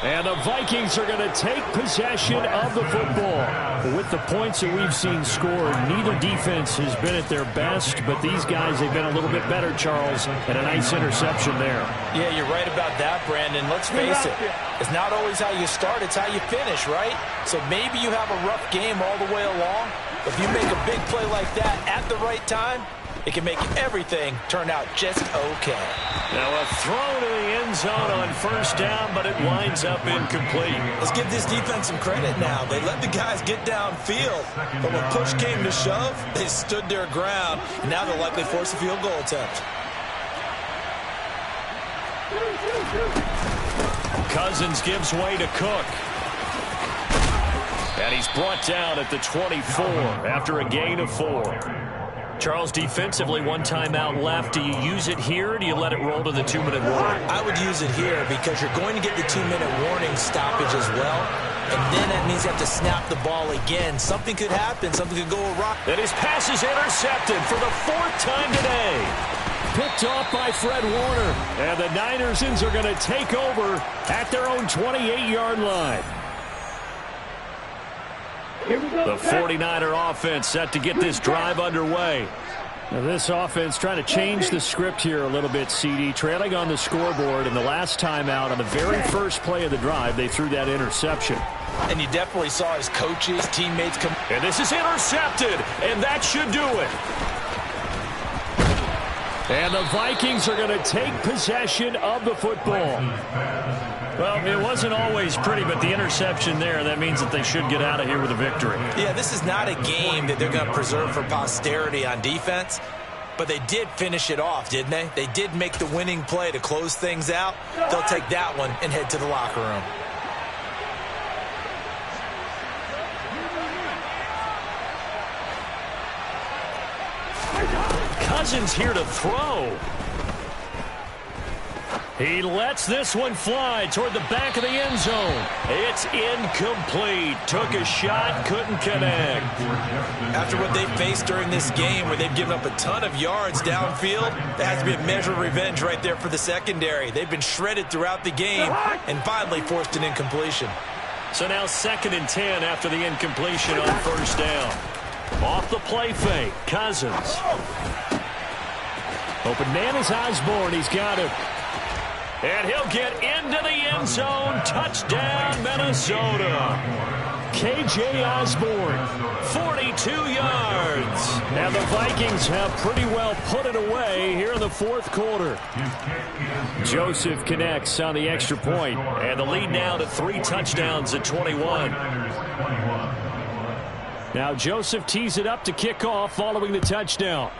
And the Vikings are going to take possession of the football. With the points that we've seen scored, neither defense has been at their best, but these guys have been a little bit better, Charles, and a nice interception there. Yeah, you're right about that, Brandon. Let's face it. It's not always how you start, it's how you finish, right? So maybe you have a rough game all the way along, but if you make a big play like that at the right time, it can make everything turn out just okay. Now a throw to the end zone on first down, but it winds up incomplete. Let's give this defense some credit now. They let the guys get downfield, but when push came to shove, they stood their ground, and now they'll likely force a field goal attempt. Cousins gives way to Cook. And he's brought down at the 24 after a gain of 4. Charles, defensively, 1 timeout left. Do you use it here, or do you let it roll to the 2-minute warning? I would use it here because you're going to get the 2-minute warning stoppage as well. And then that means you have to snap the ball again. Something could happen. Something could go awry. And his pass is intercepted for the 4th time today. Picked off by Fred Warner. And the Niners are going to take over at their own 28-yard line. The 49er offense set to get this drive underway. Now this offense trying to change the script here a little bit, CD. Trailing on the scoreboard, and the last time out on the very first play of the drive, they threw that interception. And you definitely saw his coaches, teammates come. And this is intercepted, and that should do it. And the Vikings are going to take possession of the football. Well, it wasn't always pretty, but the interception there, that means that they should get out of here with a victory. Yeah, this is not a game that they're going to preserve for posterity on defense, but they did finish it off, didn't they? They did make the winning play to close things out. They'll take that one and head to the locker room. Cousins here to throw. He lets this one fly toward the back of the end zone. It's incomplete. Took a shot, couldn't connect. After what they faced during this game where they've given up a ton of yards downfield, that has to be a measure of revenge right there for the secondary. They've been shredded throughout the game and finally forced an incompletion. So now 2nd and 10 after the incompletion on first down. Off the play fake, Cousins. Open man is Osborne. He's got it. And he'll get into the end zone. Touchdown, Minnesota. K.J. Osborne, 42 yards. And the Vikings have pretty well put it away here in the 4th quarter. Joseph connects on the extra point. And the lead now to 3 touchdowns at 21. Now Joseph tees it up to kick off following the touchdown.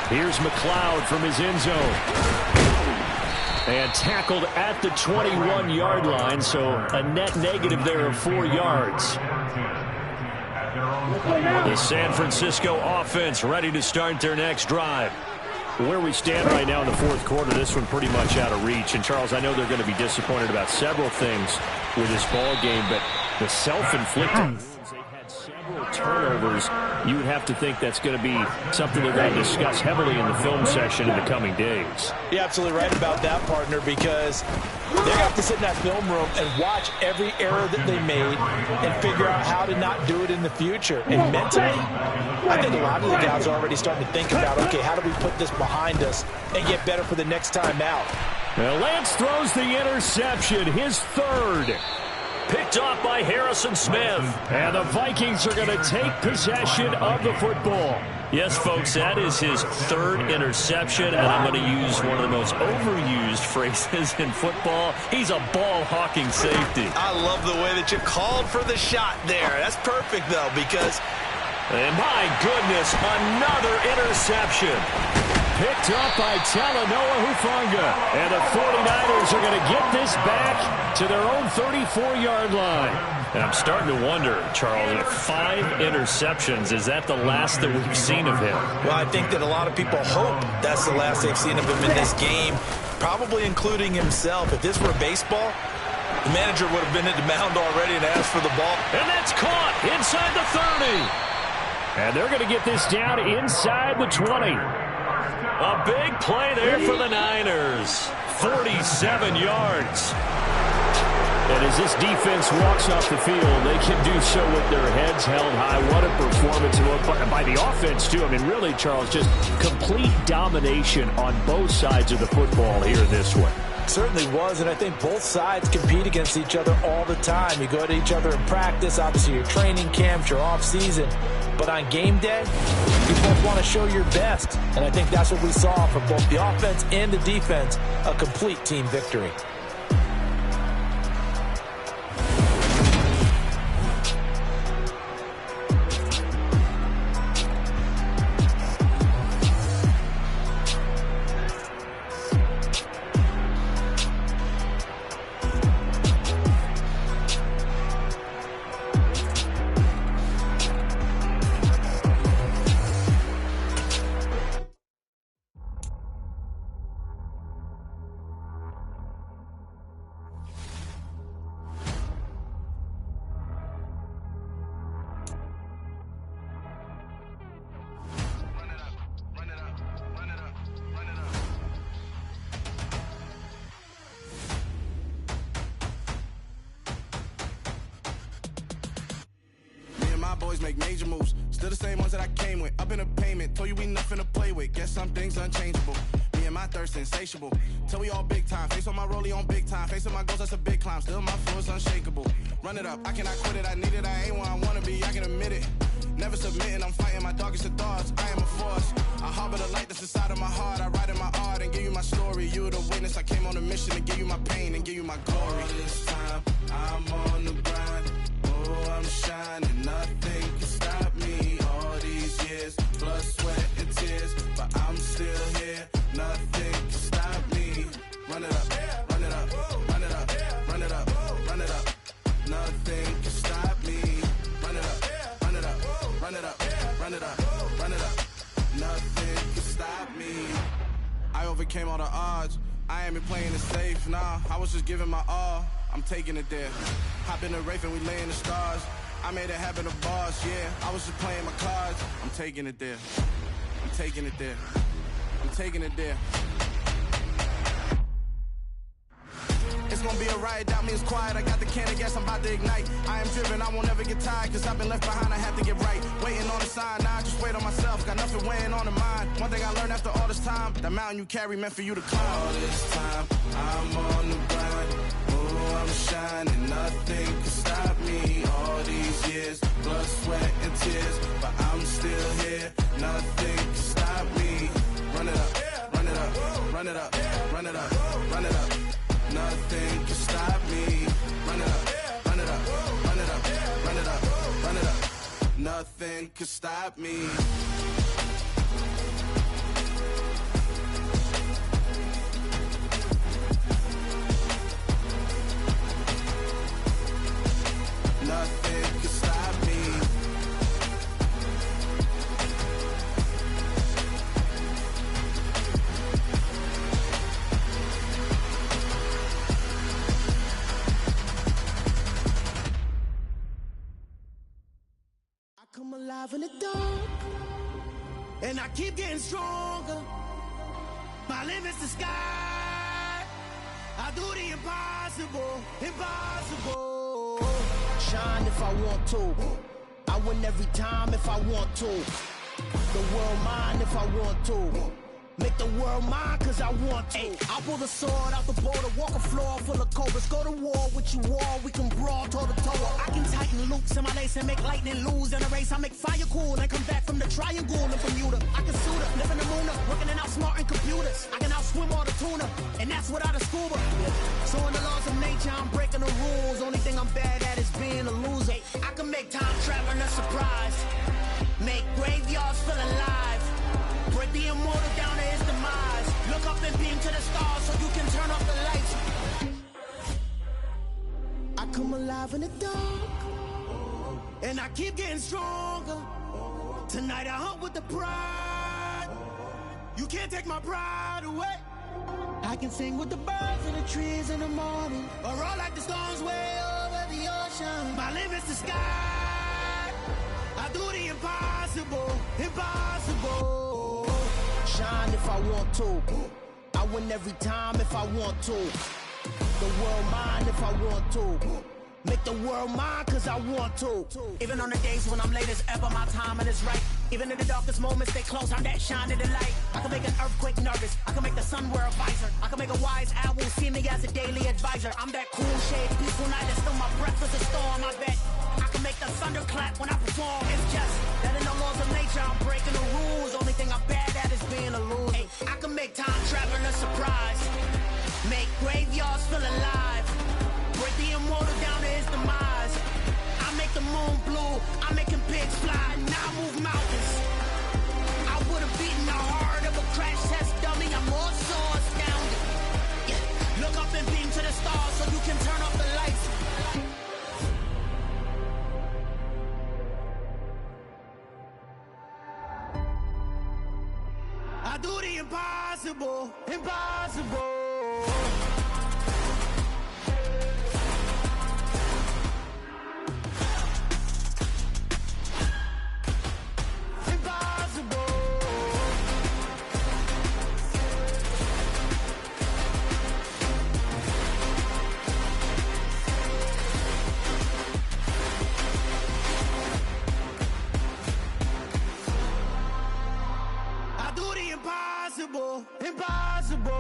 Here's McLeod from his end zone. And tackled at the 21-yard line, so a net negative there of 4 yards. The San Francisco offense ready to start their next drive. Where we stand right now in the 4th quarter, this one pretty much out of reach. And, Charles, I know they're going to be disappointed about several things with this ball game, but the self-inflicted they've had several turnovers. You would have to think that's going to be something they're going to discuss heavily in the film session in the coming days. You're absolutely right about that, partner, because they're going to have to sit in that film room and watch every error that they made and figure out how to not do it in the future. And mentally, I think a lot of the guys are already starting to think about, okay, how do we put this behind us and get better for the next time out? Now Lance throws the interception, his 3rd. Picked off by Harrison Smith. And the Vikings are going to take possession of the football. Yes, folks, that is his 3rd interception, and I'm going to use one of the most overused phrases in football. He's a ball-hawking safety. I love the way that you called for the shot there. That's perfect, though, because... And my goodness, another interception. Picked up by Talanoa Hufanga. And the 49ers are going to get this back to their own 34-yard line. And I'm starting to wonder, Charles, if 5 interceptions, is that the last that we've seen of him? Well, I think that a lot of people hope that's the last they've seen of him in this game, probably including himself. If this were baseball, the manager would have been at the mound already and asked for the ball. And that's caught inside the 30. And they're going to get this down inside the 20. A big play there for the Niners. 47 yards. And as this defense walks off the field, they can do so with their heads held high. What a performance by the offense, too. I mean, really, Charles, just complete domination on both sides of the football here in this one. Certainly was, and I think both sides compete against each other all the time. You go at each other in practice, obviously your training camps, your off-season. But on game day, you both want to show your best. And I think that's what we saw from both the offense and the defense, a complete team victory. Make major moves, still the same ones that I came with. Up in a payment, told you we nothing to play with. Guess some things unchangeable. Me and my thirst insatiable. Till we all big time. Face on my rollie on big time. Facing my goals, that's a big climb. Still my flow is unshakable. Run it up, I cannot quit it. I need it, I ain't where I wanna be. I can admit it. Never submitting, I'm fighting my darkest of thoughts. I am a force. I harbor the light that's inside of my heart. I write in my art and give you my story. You are the witness. I came on a mission to give you my pain and give you my glory. This time, I'm on the grind. Oh, I'm shining. Nothing can stop me. All these years, blood, sweat, and tears. But I'm still here. Nothing can stop me. Run it up, run it up, run it up, run it up, run it up. Nothing can stop me. Run it up, run it up, run it up, run it up, run it up. Nothing can ain't been playing it safe, nah. I was just giving my all, I'm taking it there. Hop in the Wraith and we lay in the stars. I made it happen to boss, yeah. I was just playing my cards, I'm taking it there. I'm taking it there. I'm taking it there. It's gonna be a riot, doubt me it's quiet. I got the can of gas, I'm about to ignite. I am driven, I won't ever get tired, cause I've been left behind, I have to get right. Waiting on a sign, nah, I just wait on myself. Got nothing weighing on the mind. One thing I learned after all this time, that mountain you carry meant for you to climb. All this time, I'm on the grind. Oh, I'm shining, nothing can stop me. All these years, blood, sweat, and tears, but I'm still here. Nothing can stop me. Run it up, run it up, run it up, run it up, run it up. Nothing can stop me. Run it up, run it up, run it up, run it up, run it up. Nothing can stop me. Nothing can stop me. Come alive in the dark, and I keep getting stronger. My limit's the sky. I do the impossible, impossible. Shine if I want to. I win every time if I want to. The world mine if I want to. Make the world mine cause I want to. Ay, I'll pull the sword out the border, walk a floor full of cobras. Go to war with you all, we can brawl toe to toe. I can tighten loops in my lace and make lightning lose in a race. I make fire cool and come back from the triangle in Bermuda. I can suit up, live in the moon up, working and outsmarting computers. I can outswim all the tuna, and that's without a scuba. So in the laws of nature, I'm breaking the rules. Only thing I'm bad at is being a loser. Ay, I can make time traveling a surprise. Make graveyards feel alive. Break the immortal down to his demise. Look up and beam to the stars so you can turn off the lights. I come alive in the dark, and I keep getting stronger. Tonight I hunt with the pride. You can't take my pride away. I can sing with the birds and the trees in the morning, or roll like the storms way over the ocean. My limit's the sky. I do the impossible, impossible. Shine if I want to. I win every time if I want to. The world mine if I want to. Make the world mine cause I want to. Even on the days when I'm late as ever, my timing is right. Even in the darkest moments, stay close, I'm that shining the light. I can make an earthquake nervous, I can make the sun wear a visor. I can make a wise owl see me as a daily advisor. I'm that cool shade, peaceful night, and still my breath is a storm, I bet. I can make the thunder clap when I perform. It's just that in the laws of nature, I'm breaking the rules. Only thing I'm bad at is being a loser. Ay, I can make time traveling a surprise. Make graveyards feel alive. Break the immortal down to his demise. I make the moon blue. I'm making pigs fly. Now I move mountains. I would have beaten the heart of a crash test dummy. I'm more so astounded. Yeah. Look up and beam to the stars so you can turn off the lights. I do the impossible, impossible. Impossible, impossible.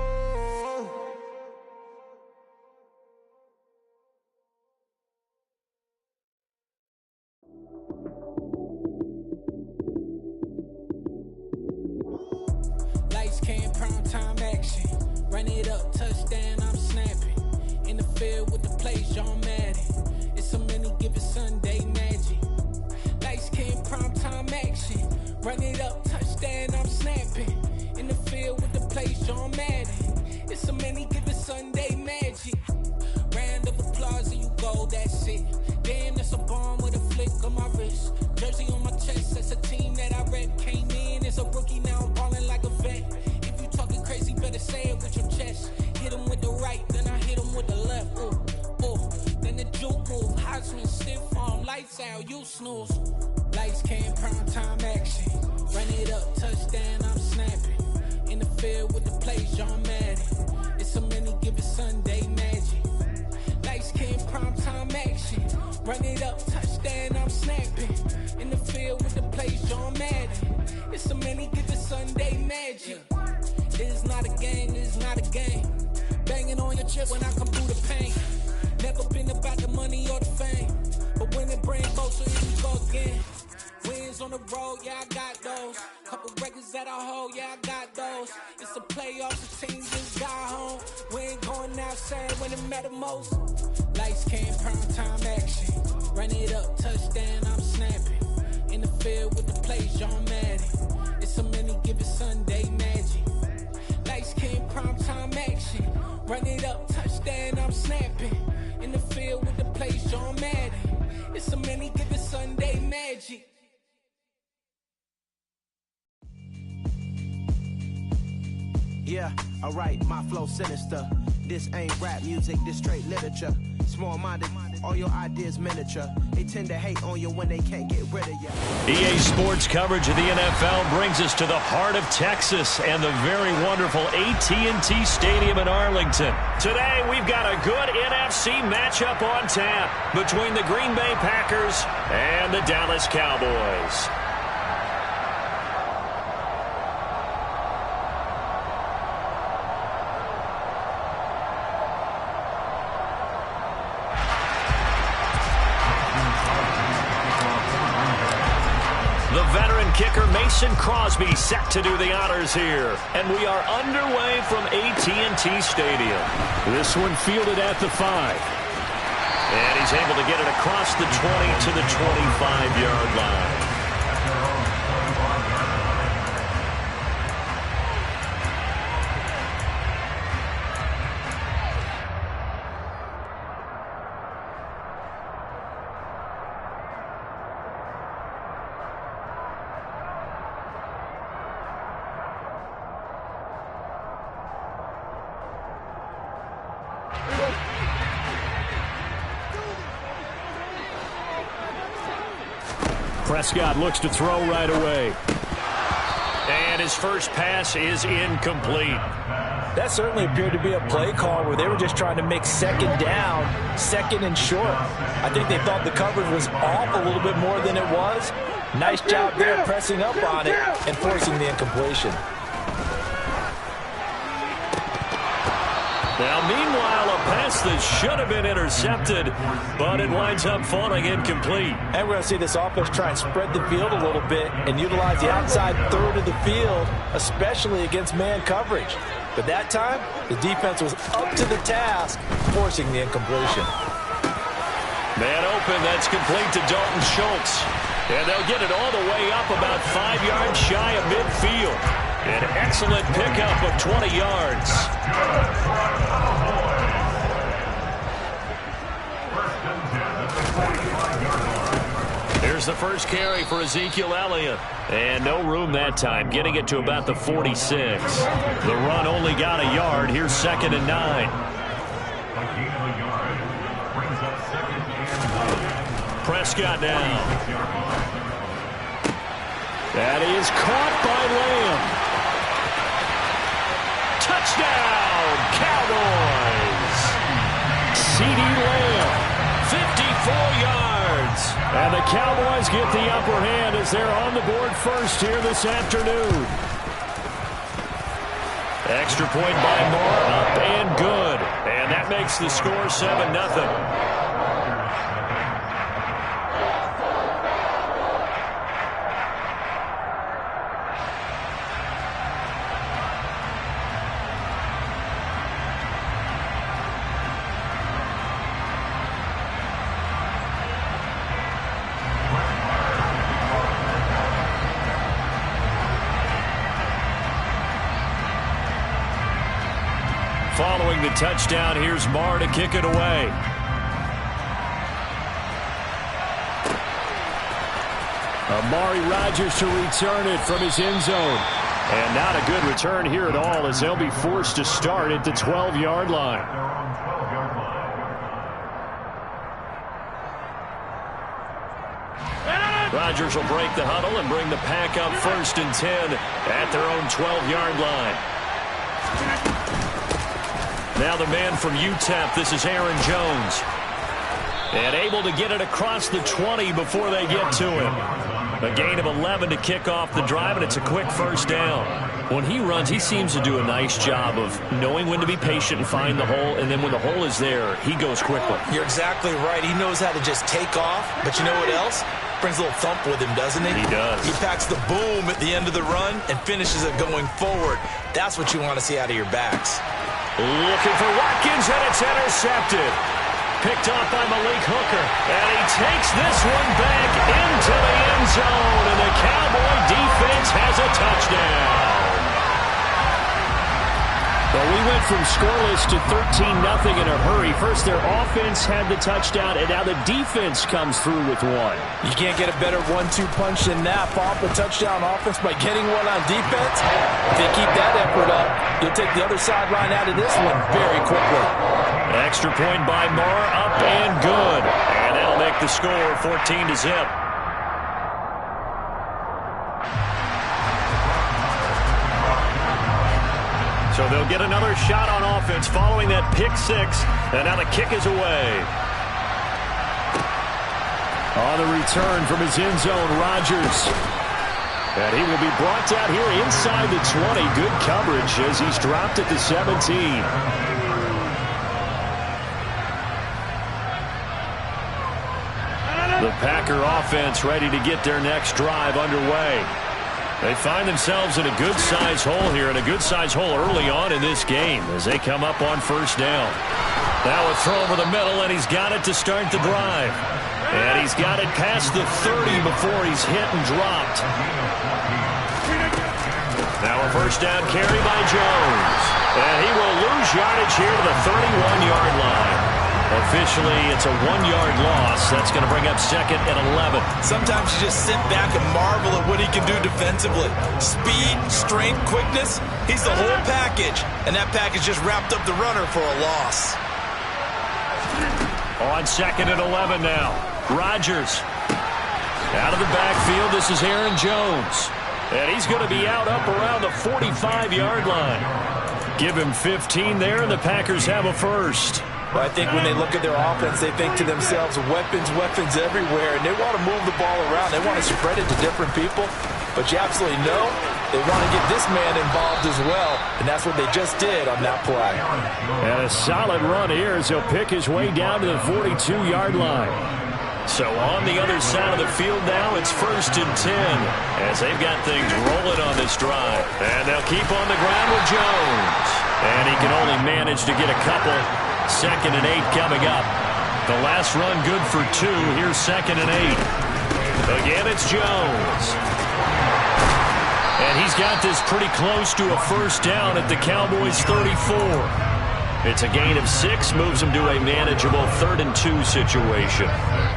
Lights came, prime time action. Run it up, touchdown, I'm snapping. In the field with the plays, John Madden. It's so many, give it Sunday magic. Lights came, prime time action. Run it up, touchdown, I'm snapping. In the field with the plays, John Madden. It's so many, give it Sunday magic. Round of applause and you go, that's it. Damn, that's a bomb with a flick on my wrist. Jersey on my chest, that's a team that I rep. Came in as a rookie, now I'm ballin' like a vet. If you talking crazy, better say it with your chest. Hit 'em swing stiff on lights out, you snooze. Lights came, prime time action. Run it up, touchdown, I'm snapping. In the field with the plays, John Madden. It's so many, give it Sunday magic. Lights came, prime time action. Run it up, touchdown, I'm snapping. In the field with the plays, John Madden. It's so many, give it Sunday magic. It is not a game, it is not a game. Banging on your chip when I come through the pain. Never been about the money or the fame. But when it brings closer, here we go again. Wins on the road, yeah, I got those. Couple records that I hold, yeah, I got those. It's a playoffs, the team just got home. We ain't going outside when it matter most. Lights came, prime time action. Run it up, touchdown, I'm snapping. In the field with the plays, John Madden. It's so many, give it Sunday magic. Lights came, prime time action. Run it up, touchdown, I'm snapping. In the field with the plays, John Madden. It's so many, give it Sunday magic. Yeah, alright, my flow sinister. This ain't rap music, this straight literature. Small-minded, all your ideas miniature. They tend to hate on you when they can't get rid of you. EA Sports coverage of the NFL brings us to the heart of Texas and the very wonderful AT&T Stadium in Arlington. Today, we've got a good NFC matchup on tap between the Green Bay Packers and the Dallas Cowboys. The veteran kicker Mason Crosby set to do the honors here. And we are underway from AT&T Stadium. This one fielded at the 5. And he's able to get it across the 20 to the 25-yard line. Prescott looks to throw right away. And his first pass is incomplete. That certainly appeared to be a play call where they were just trying to make second down, second and short. I think they thought the coverage was off a little bit more than it was. Nice job there pressing up on it and forcing the incompletion. Now, meanwhile, a pass that should have been intercepted, but it winds up falling incomplete. And we're going to see this offense try and spread the field a little bit and utilize the outside third of the field, especially against man coverage. But that time, the defense was up to the task, forcing the incompletion. Man open, that's complete to Dalton Schultz. And they'll get it all the way up about 5 yards shy of midfield. An excellent pickup of 20 yards. Here's the first carry for Ezekiel Elliott. And no room that time, getting it to about the 46. The run only got a yard. Here's 2nd and 9. Prescott now. That is caught by Lamb. Touchdown, Cowboys! CeeDee Lamb, 54 yards. And the Cowboys get the upper hand as they're on the board first here this afternoon. Extra point by Moore, up and good. And that makes the score 7-0. Following the touchdown, here's Marr to kick it away. Amari Rodgers to return it from his end zone. And not a good return here at all as they'll be forced to start at the 12-yard line. Rodgers will break the huddle and bring the pack up 1st and 10 at their own 12-yard line. Now the man from UTEP, this is Aaron Jones. And able to get it across the 20 before they get to him. A gain of 11 to kick off the drive, and it's a quick 1st down. When he runs, he seems to do a nice job of knowing when to be patient and find the hole, and then when the hole is there, he goes quickly. You're exactly right. He knows how to just take off, but you know what else? Brings a little thump with him, doesn't he? He does. He packs the boom at the end of the run and finishes it going forward. That's what you want to see out of your backs. Looking for Watkins, and it's intercepted. Picked off by Malik Hooker, and he takes this one back into the end zone, and the Cowboy defense has a touchdown. Well, we went from scoreless to 13-0 in a hurry. First, their offense had the touchdown, and now the defense comes through with one. You can't get a better 1-2 punch than that. Off a touchdown offense by getting one on defense. If they keep that effort up, you'll take the other sideline out of this one very quickly. Extra point by Moore, up and good. And that'll make the score 14-0. So they'll get another shot on offense following that pick 6. And now the kick is away. On the return from his end zone, Rodgers. And he will be brought down here inside the 20. Good coverage as he's dropped at the 17. The Packer offense ready to get their next drive underway. They find themselves in a good-sized hole here, and a good-sized hole early on in this game as they come up on 1st down. Now a throw over the middle, and he's got it to start the drive. And he's got it past the 30 before he's hit and dropped. Now a 1st down carry by Jones. And he will lose yardage here to the 31-yard line. Officially, it's a 1-yard loss. That's going to bring up 2nd and 11. Sometimes you just sit back and marvel at what he can do defensively. Speed, strength, quickness. He's the whole package. And that package just wrapped up the runner for a loss. On 2nd and 11 now. Rodgers. Out of the backfield, this is Aaron Jones. And he's going to be out up around the 45-yard line. Give him 15 there, and the Packers have a 1st. But I think when they look at their offense, they think to themselves, weapons, weapons everywhere. And they want to move the ball around. They want to spread it to different people. But you absolutely know they want to get this man involved as well. And that's what they just did on that play. And a solid run here as he'll pick his way down to the 42-yard line. So on the other side of the field now, it's 1st and 10 as they've got things rolling on this drive. And they'll keep on the ground with Jones. And he can only manage to get a couple. 2nd and 8 coming up. The last run good for 2. Here's 2nd and 8. Again, it's Jones. And he's got this pretty close to a 1st down at the Cowboys' 34. It's a gain of 6, moves him to a manageable 3rd and 2 situation.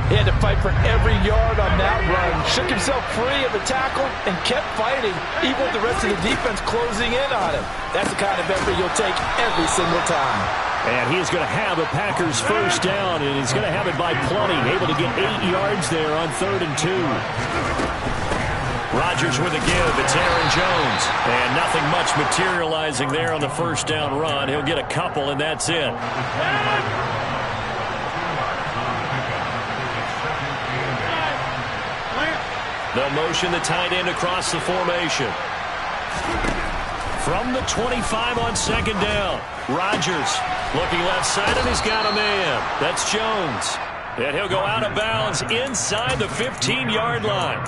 He had to fight for every yard on that run. Shook himself free of the tackle and kept fighting, even with the rest of the defense closing in on him. That's the kind of effort you'll take every single time. And he is going to have the Packers' 1st down, and he's going to have it by plenty, able to get 8 yards there on 3rd and 2. Rodgers with a give. It's Aaron Jones. And nothing much materializing there on the 1st down run. He'll get a couple, and that's it. They'll motion the tight end across the formation. From the 25 on 2nd down. Rodgers looking left side, and he's got a man. That's Jones. And he'll go out of bounds inside the 15-yard line.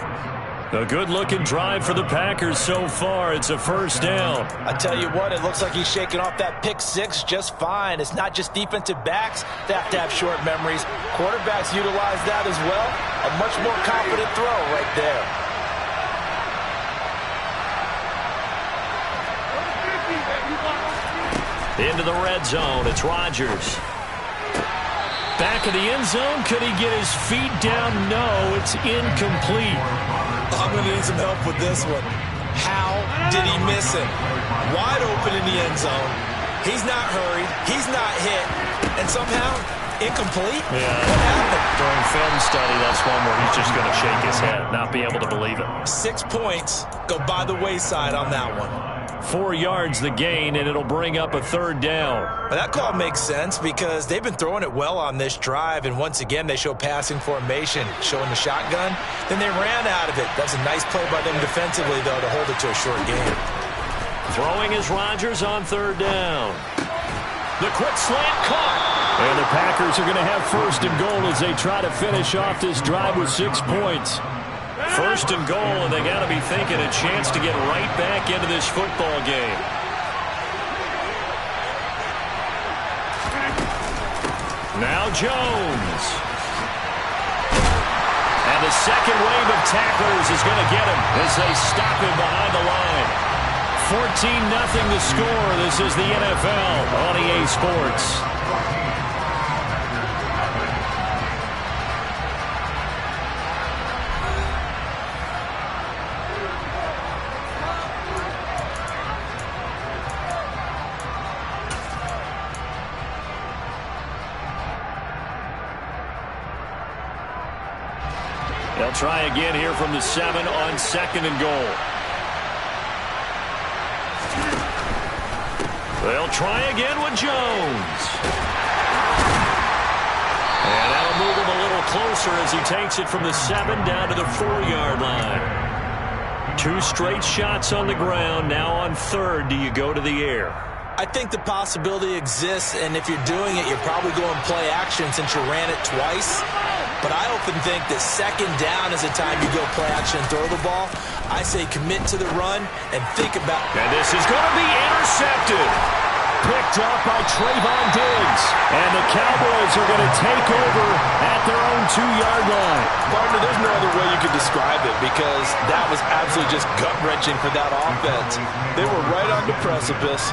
A good-looking drive for the Packers so far. It's a 1st down. I tell you what, it looks like he's shaking off that pick 6 just fine. It's not just defensive backs that have to have short memories. Quarterbacks utilize that as well. A much more confident throw right there. Into the red zone. It's Rodgers. Back of the end zone. Could he get his feet down? No, it's incomplete. I'm going to need some help with this one. How did he miss it? Wide open in the end zone. He's not hurried. He's not hit. And somehow Incomplete? Yeah. What happened? During film study, that's one where he's just going to shake his head, not be able to believe it. 6 points go by the wayside on that one. 4 yards the gain, and it'll bring up a third down. Well, that call makes sense because they've been throwing it well on this drive, and once again, they show passing formation, showing the shotgun. Then they ran out of it. That's a nice play by them defensively, though, to hold it to a short game. Throwing is Rodgers on third down. The quick slant caught. And the Packers are going to have first and goal as they try to finish off this drive with 6 points. First and goal, and they got to be thinking a chance to get right back into this football game. Now Jones. And the second wave of tacklers is going to get him as they stop him behind the line. 14-0 the score. This is the NFL on EA Sports. They'll try again here from the 7 on second and goal. They'll try again with Jones. And that'll move him a little closer as he takes it from the 7 down to the 4-yard line. 2 straight shots on the ground. Now on third, do you go to the air? I think the possibility exists, and if you're doing it, you're probably going play action since you ran it twice. But I often think that second down is the time you go play action and throw the ball. I say commit to the run and think about... And this is going to be intercepted. Picked off by Trayvon Diggs. And the Cowboys are going to take over at their own 2-yard line. Partner, there's no other way you could describe it because that was absolutely just gut-wrenching for that offense. They were right on the precipice.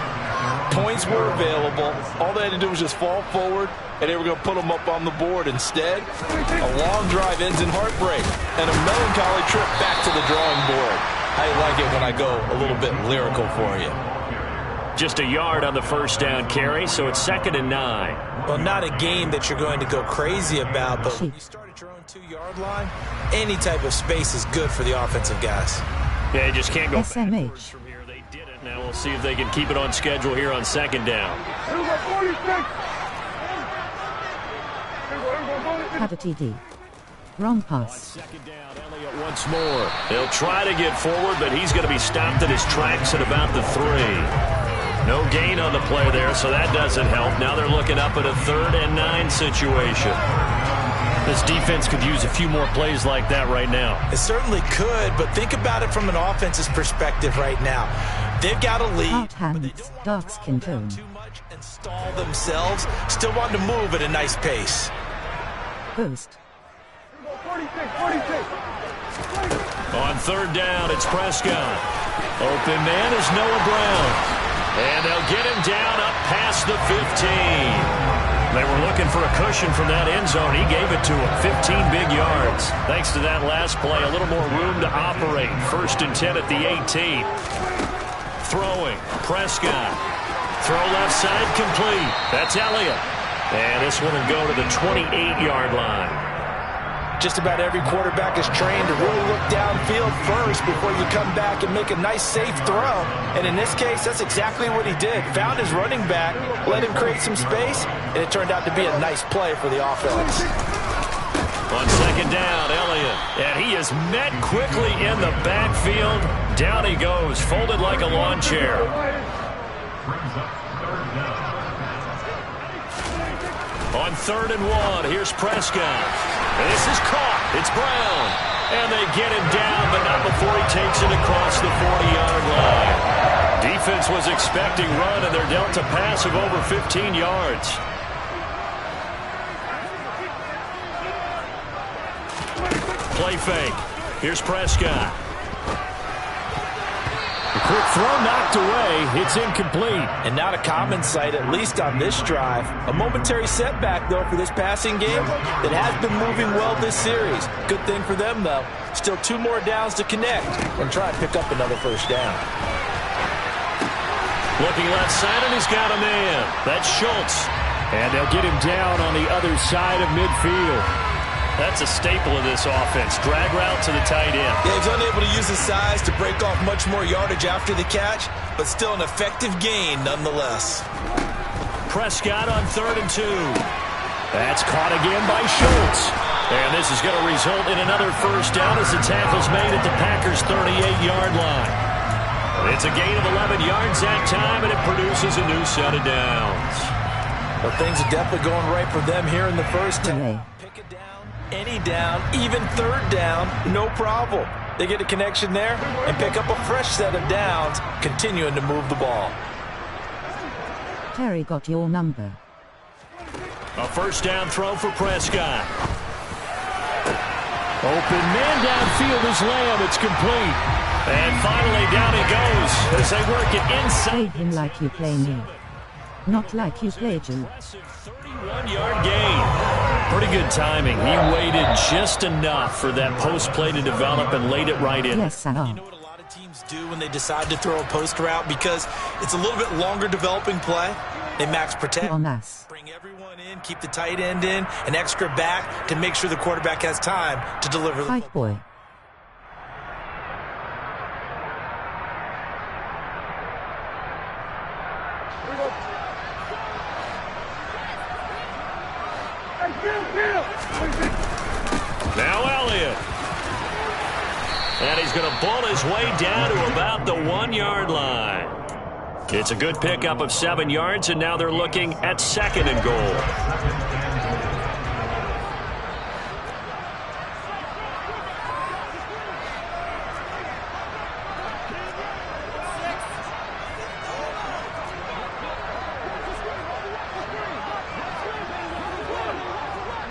Points were available. All they had to do was just fall forward, and they were going to put them up on the board. Instead, a long drive ends in heartbreak and a melancholy trip back to the drawing board. How you like it when I go a little bit lyrical for you? Just a yard on the first down carry, so it's 2nd and 9. Well, not a game that you're going to go crazy about, but when you start at your own 2-yard line, any type of space is good for the offensive guys. Yeah, you just can't go SMH. backwards from here. They did it. Now we'll see if they can keep it on schedule here on second down. Had a TD. Wrong pass. Second down, Elliott once more. He'll try to get forward, but he's going to be stopped at his tracks at about the 3. No gain on the play there, so that doesn't help. Now they're looking up at a 3rd and 9 situation. This defense could use a few more plays like that right now. It certainly could, but think about it from an offense's perspective right now. They've got a lead, Hard but they hands, don't want dark to skin tone. too much and stall themselves. Still want to move at a nice pace. Ghost. On third down, it's Prescott. Open man is Noah Brown. And they'll get him down up past the 15. They were looking for a cushion from that end zone. He gave it to him. 15 big yards. Thanks to that last play, a little more room to operate. 1st and 10 at the 18. Throwing, Prescott. Throw left side, complete. That's Elliott. And this one will go to the 28-yard line. Just about every quarterback is trained to really look downfield first before you come back and make a nice, safe throw. And in this case, that's exactly what he did. Found his running back, let him create some space, and it turned out to be a nice play for the offense. On second down, Elliott. And he is met quickly in the backfield. Down he goes, folded like a lawn chair. On 3rd and 1, here's Prescott. And this is caught. It's Brown. And they get him down, but not before he takes it across the 40-yard line. Defense was expecting run, and they're dealt a pass of over 15 yards. Play fake. Here's Prescott. A quick throw knocked away. It's incomplete. And not a common sight, at least on this drive. A momentary setback, though, for this passing game that has been moving well this series. Good thing for them, though. Still 2 more downs to connect and try and pick up another first down. Looking left side, and he's got a man. That's Schultz. And they'll get him down on the other side of midfield. That's a staple of this offense. Drag route to the tight end. Yeah, he's unable to use his size to break off much more yardage after the catch, but still an effective gain nonetheless. Prescott on 3rd and 2. That's caught again by Schultz. And this is going to result in another first down as the tackle's made at the Packers' 38-yard line. It's a gain of 11 yards that time, and it produces a new set of downs. Well, things are definitely going right for them here in the first half. Pick it down, any down, even 3rd down, no problem. They get a connection there and pick up a fresh set of downs, continuing to move the ball. Terry got your number. A first down throw for Prescott. Open man downfield is Lamb. It's complete. And finally down he goes as they work it inside. Play him like you play me. Not like you play Joe. 31-yard gain. Pretty good timing. He waited just enough for that post play to develop and laid it right in. Yes, sir. You know what a lot of teams do when they decide to throw a post route? Because it's a little bit longer developing play. They max protect. On us. Bring everyone in, keep the tight end in, an extra back to make sure the quarterback has time to deliver. Fight boy. Now Elliott. And he's going to bull his way down to about the 1-yard line. It's a good pickup of 7 yards, and now they're looking at 2nd and goal.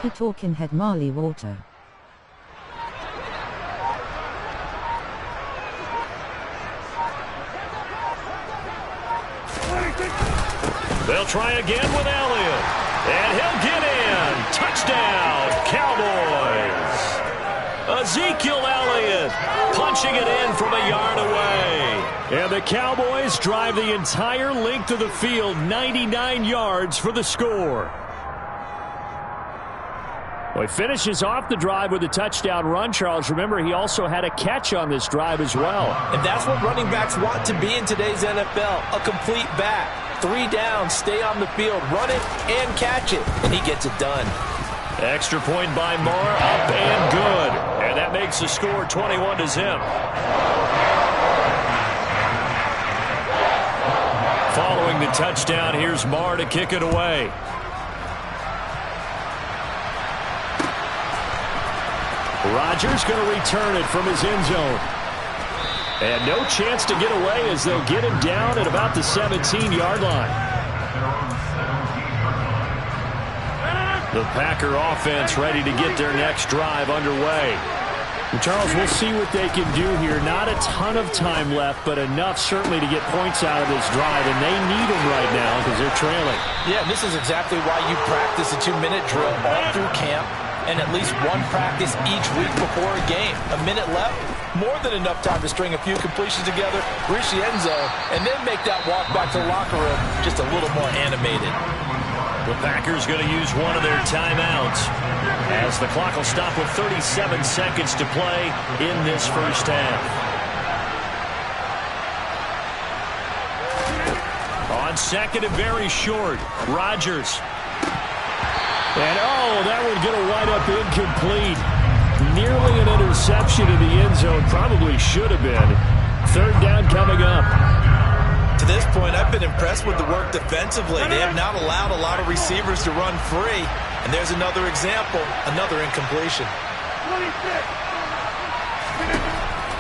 He talking head Marley Water. They'll try again with Elliott. And he'll get in. Touchdown, Cowboys. Ezekiel Elliott punching it in from a yard away. And the Cowboys drive the entire length of the field, 99 yards for the score. Well, he finishes off the drive with a touchdown run, Charles. Remember, he also had a catch on this drive as well. And that's what running backs want to be in today's NFL, a complete back. 3 downs, stay on the field, run it, and catch it. And he gets it done. Extra point by Moore, up and good. And that makes the score 21-0. Following the touchdown, here's Moore to kick it away. Rodgers going to return it from his end zone. And no chance to get away as they'll get him down at about the 17-yard line. The Packer offense ready to get their next drive underway. Charles, we'll see what they can do here. Not a ton of time left, but enough certainly to get points out of this drive, and they need them right now because they're trailing. Yeah, this is exactly why you practice a 2-minute drill all through camp and at least one practice each week before a game. A minute left, more than enough time to string a few completions together, reach the end zone, and then make that walk back to the locker room just a little more animated. The Packers going to use one of their timeouts as the clock will stop with 37 seconds to play in this first half. On 2nd and very short, Rodgers. And that would get a wind up incomplete. Nearly an interception in the end zone. Probably should have been. 3rd down coming up. To this point, I've been impressed with the work defensively. They have not allowed a lot of receivers to run free. And there's another example, another incompletion.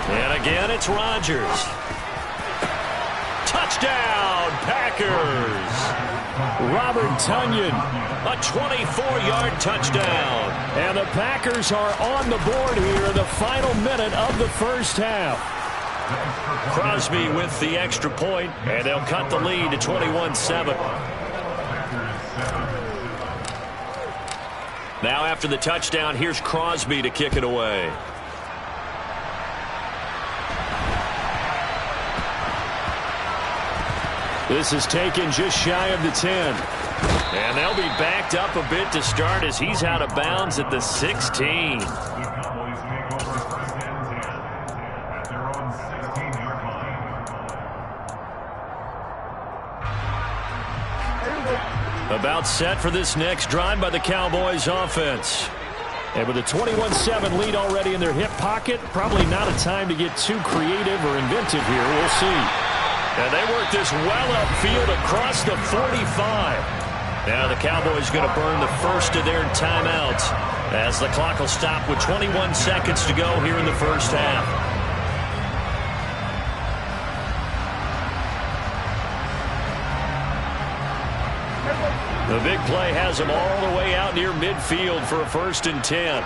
And again, it's Rodgers. Touchdown, Packers. Robert Tonyan, a 24-yard touchdown. And the Packers are on the board here in the final minute of the first half. Crosby with the extra point, and they'll cut the lead to 21-7. Now after the touchdown, here's Crosby to kick it away. This is taken just shy of the 10. And they'll be backed up a bit to start as he's out of bounds at the 16. About set for this next drive by the Cowboys offense. And with a 21-7 lead already in their hip pocket, probably not a time to get too creative or inventive here. We'll see. And they work this well upfield across the 45. Now the Cowboys going to burn the first of their timeouts as the clock will stop with 21 seconds to go here in the first half. The big play has him all the way out near midfield for a 1st and 10.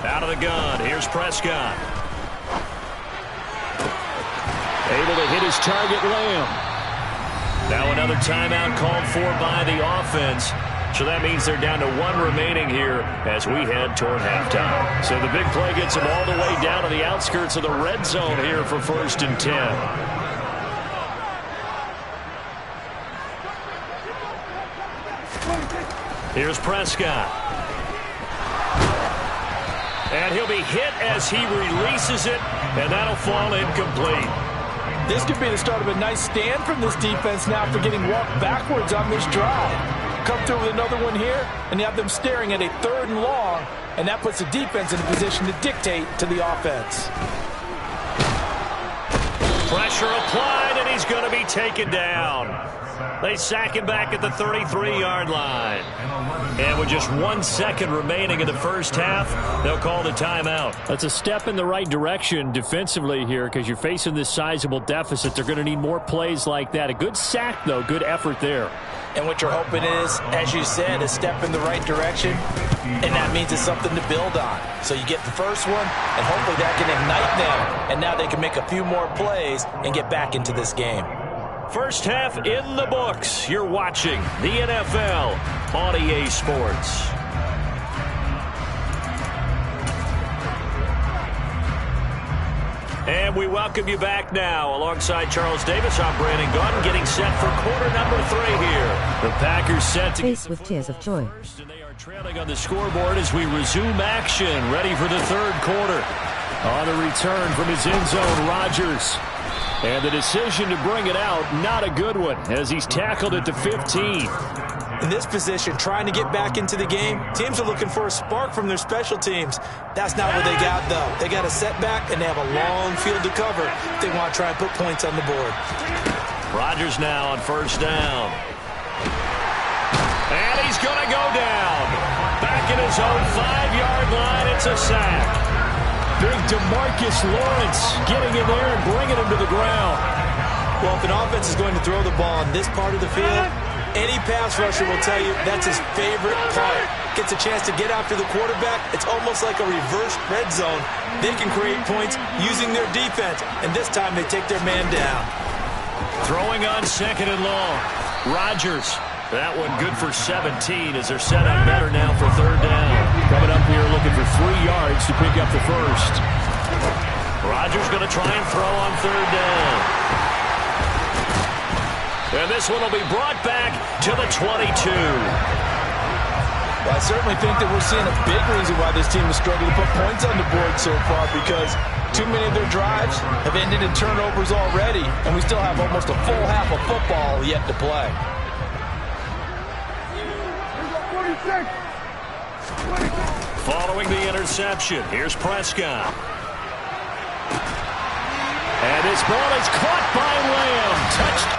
Out of the gun, here's Prescott. Able to hit his target, Lamb. Now another timeout called for by the offense. So that means they're down to 1 remaining here as we head toward halftime. So the big play gets them all the way down to the outskirts of the red zone here for 1st and 10. Here's Prescott. And he'll be hit as he releases it, and that'll fall incomplete. This could be the start of a nice stand from this defense now for getting walked backwards on this drive. Come through with another one here, and you have them staring at a 3rd and long, and that puts the defense in a position to dictate to the offense. Pressure applied, and he's going to be taken down. They sack him back at the 33-yard line. And with just 1 second remaining in the first half, they'll call the timeout. That's a step in the right direction defensively here because you're facing this sizable deficit. They're going to need more plays like that. A good sack, though. Good effort there. And what you're hoping is, as you said, a step in the right direction, and that means it's something to build on. So you get the first one, and hopefully that can ignite them, and now they can make a few more plays and get back into this game. First half in the books. You're watching the NFL on EA Sports. And we welcome you back now. Alongside Charles Davis, I'm Brandon Gordon, getting set for quarter number 3 here. The Packers set to face with tears of joy. And they are trailing on the scoreboard as we resume action, ready for the 3rd quarter. On the return from his end zone, Rodgers. And the decision to bring it out, not a good one, as he's tackled at the 15. In this position, trying to get back into the game, teams are looking for a spark from their special teams. That's not what they got, though. They got a setback, and they have a long field to cover if they want to try and put points on the board. Rodgers now on 1st down. And he's going to go down. Back in his own 5-yard line, it's a sack. Big DeMarcus Lawrence getting in there and bringing him to the ground. Well, if an offense is going to throw the ball in this part of the field, any pass rusher will tell you that's his favorite part. Gets a chance to get after the quarterback. It's almost like a reverse red zone. They can create points using their defense, and this time they take their man down. Throwing on 2nd and long. Rodgers. That one good for 17 as they're set up better now for 3rd down. Coming up here looking for 3 yards to pick up the first. Rodgers going to try and throw on 3rd down. And this one will be brought back to the 22. Well, I certainly think that we're seeing a big reason why this team is struggling to put points on the board so far, because too many of their drives have ended in turnovers already, and we still have almost a full half of football yet to play. Following the interception, here's Prescott. And this ball is caught by Lamb. Touched.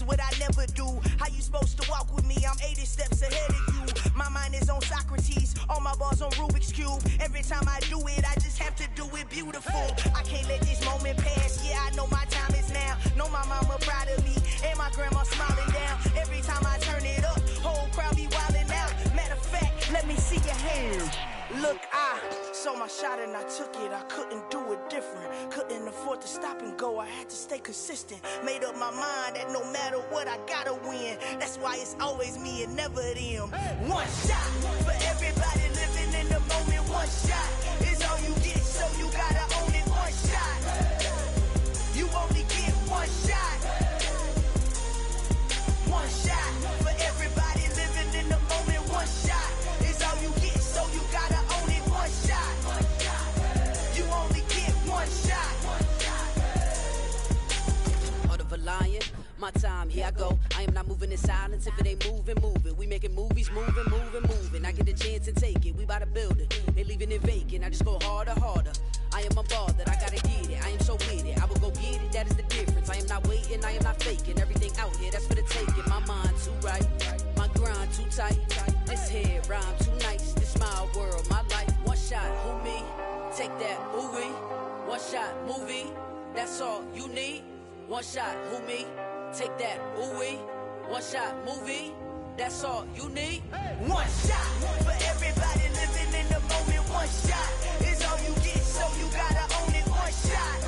What I never do. How you supposed to walk with me? I'm 80 steps ahead of you. My mind is on Socrates, all my balls on Rubik's Cube. Every time I do it, I just have to do it beautiful. I can't let this moment pass. Yeah, I know my time is now. Know my mama proud of me, and my grandma smiling down. Every time I turn it up, whole crowd be wilding out. Matter of fact, let me see your hands. Look, I saw my my shot and I took it. I couldn't do it different. Couldn't afford to stop and go. I had to stay consistent. Made up my mind that no matter what, I gotta win. That's why it's always me and never them. One shot for everybody living in the moment. One shot is all you get, so you gotta own it. One shot. You only get one shot. One shot for everybody living in the moment. One shot is all you get, so you gotta own it. One shot. You only get one shot. Heart of a lion, my time, here I go. I am not moving in silence. If it ain't moving, move it. We making movies, moving. I get a chance to take it. We about to build it. They leaving it vacant. I just go harder. I am a ball that I gotta get it. I am so with it. I will go get it. That is the difference. I am not waiting. I am not faking. Everything out here, that's for the taking. My mind too right. My grind too tight. This head rhyme too nice. This my world, my life. One shot, who me? Take that, ooh-wee. One shot, movie. That's all you need. One shot, who me? Take that, ooh-wee. One shot, movie. That's all you need. One shot for everybody living in the moment. One shot is all you get, so you gotta own it. One shot.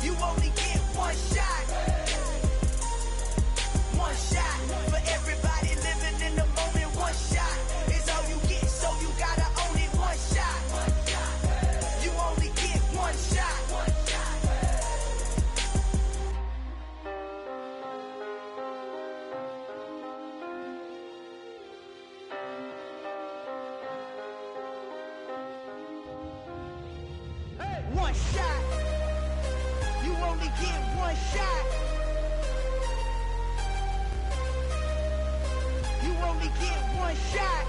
You only get one shot. One shot for everybody living in the moment. One shot is all you get, so you gotta own it. One shot. You only get one shot. One shot. You only get one shot. You only get one shot.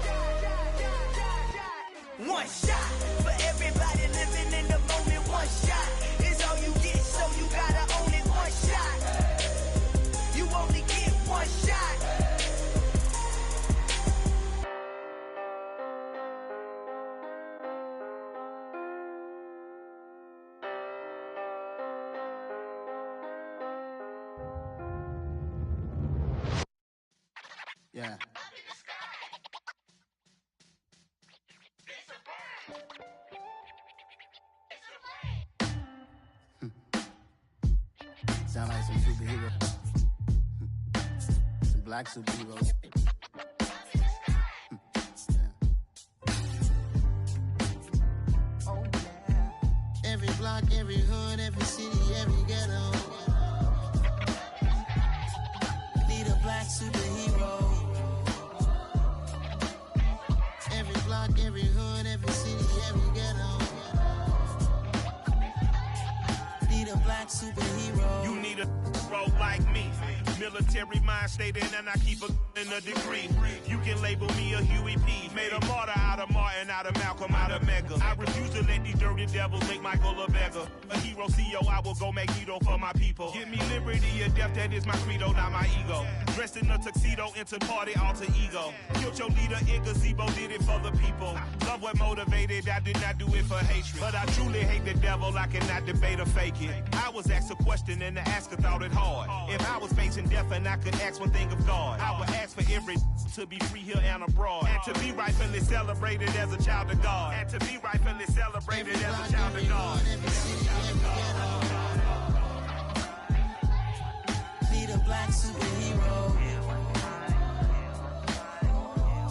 One shot for everybody living in the moment. One shot is all you get, so you gotta own it. One shot. You only get one shot. Yeah. Sound like some superheroes. Some black superheroes. Oh, yeah. Every block, every hood, every city, every ghetto. Need a black superhero. Every block, every hood, every city, every ghetto. Need a black superhero. You need a role like me. Military mind stated, and I keep in a degree. You can label me a Huey P. Made a martyr out of Martin, out of Malcolm, out of Mega. I refuse to let these dirty devils make Michael a beggar. A hero CEO, I will go Magneto for my people. Give me liberty or death, that is my credo, not my ego. Dressed in a tuxedo, into party, alter ego. Killed your leader in gazebo, did it for the people. Love what motivated, I did not do it for hatred. But I truly hate the devil, I cannot debate or fake it. I was asked a question and the asker thought it hard. If I was facing death and I could ask one thing of God, I would ask for every to be free here and abroad. And to be rightfully celebrated as a child of God. And to be rightfully celebrated as a child of God. Need a black superhero.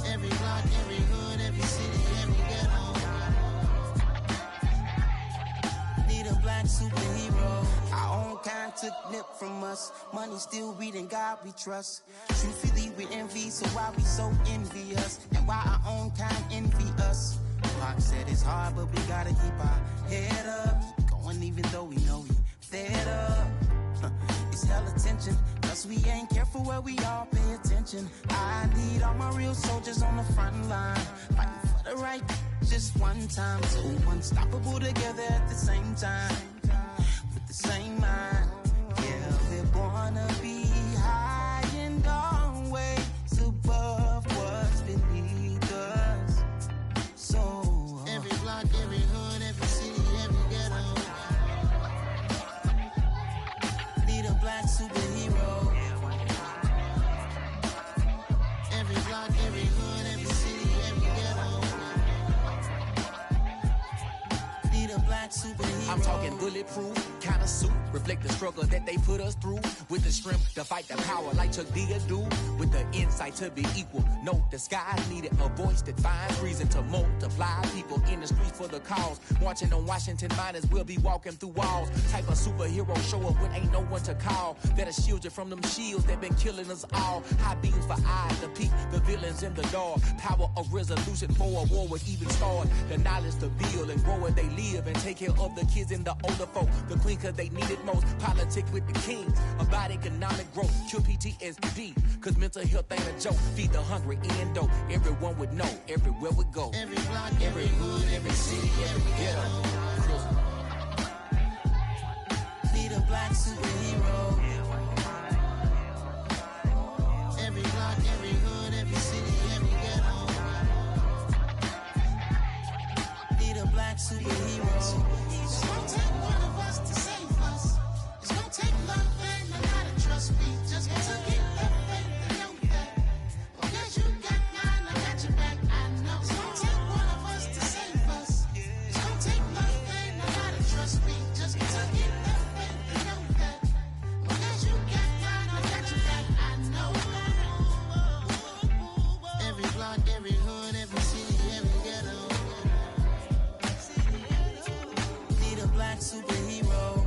Every block, every hood, every city, every ghetto. Need a black superhero. Our own kind took nip from us. Money still reading God we trust. Truthfully we envy, so why we so envious? And why our own kind envy us? Pac said it's hard, but we gotta keep our head up. Going even though we know we fed up. It's hell attention, cause we ain't careful where we all pay attention. I need all my real soldiers on the front line, fighting for the right just one time. So unstoppable together at the same time, with the same mind. Yeah, we're gonna be high and always above what's beneath us. So every block, every hood, every city, every ghetto. Need a black superhero. Every block, every hood, every city, every ghetto. superhero. I'm talking bulletproof, kind of suit, reflect the struggle that they put us through. With the strength to fight the power like Chuck D do. With the insight to be equal, no disguise needed. A voice that finds reason to multiply. People in the streets for the cause. Marching on Washington miners will be walking through walls. Type of superhero show up when ain't no one to call. That'll shield you from them shields that been killing us all. High beams for eyes to peek the villains in the dark. Power of resolution for a war would even start. The knowledge to build and grow where they live and take care of the kids and the older folk. The queen cause they need it most. Politics with the kings about economic growth. Cure PTSD cause mental health ain't a joke. Feed the hungry and dope. Everyone would know everywhere we go. Every block, every hood, every city, every ghetto. Need a black superhero. Every block, every hood, every city, every ghetto. Need a black superhero. It's gonna take one of us to save us. It's gonna take love and a lot of trust me. Just to get the faith and know that. Because you got mine, I got your back, I know. It's gonna take one of us to save us. It's gonna take love and a lot of trust me. Just to get the faith and know that. Because you got mine, I got your back, I know. Every block, every hood, every city, every ghetto. Need a black superhero.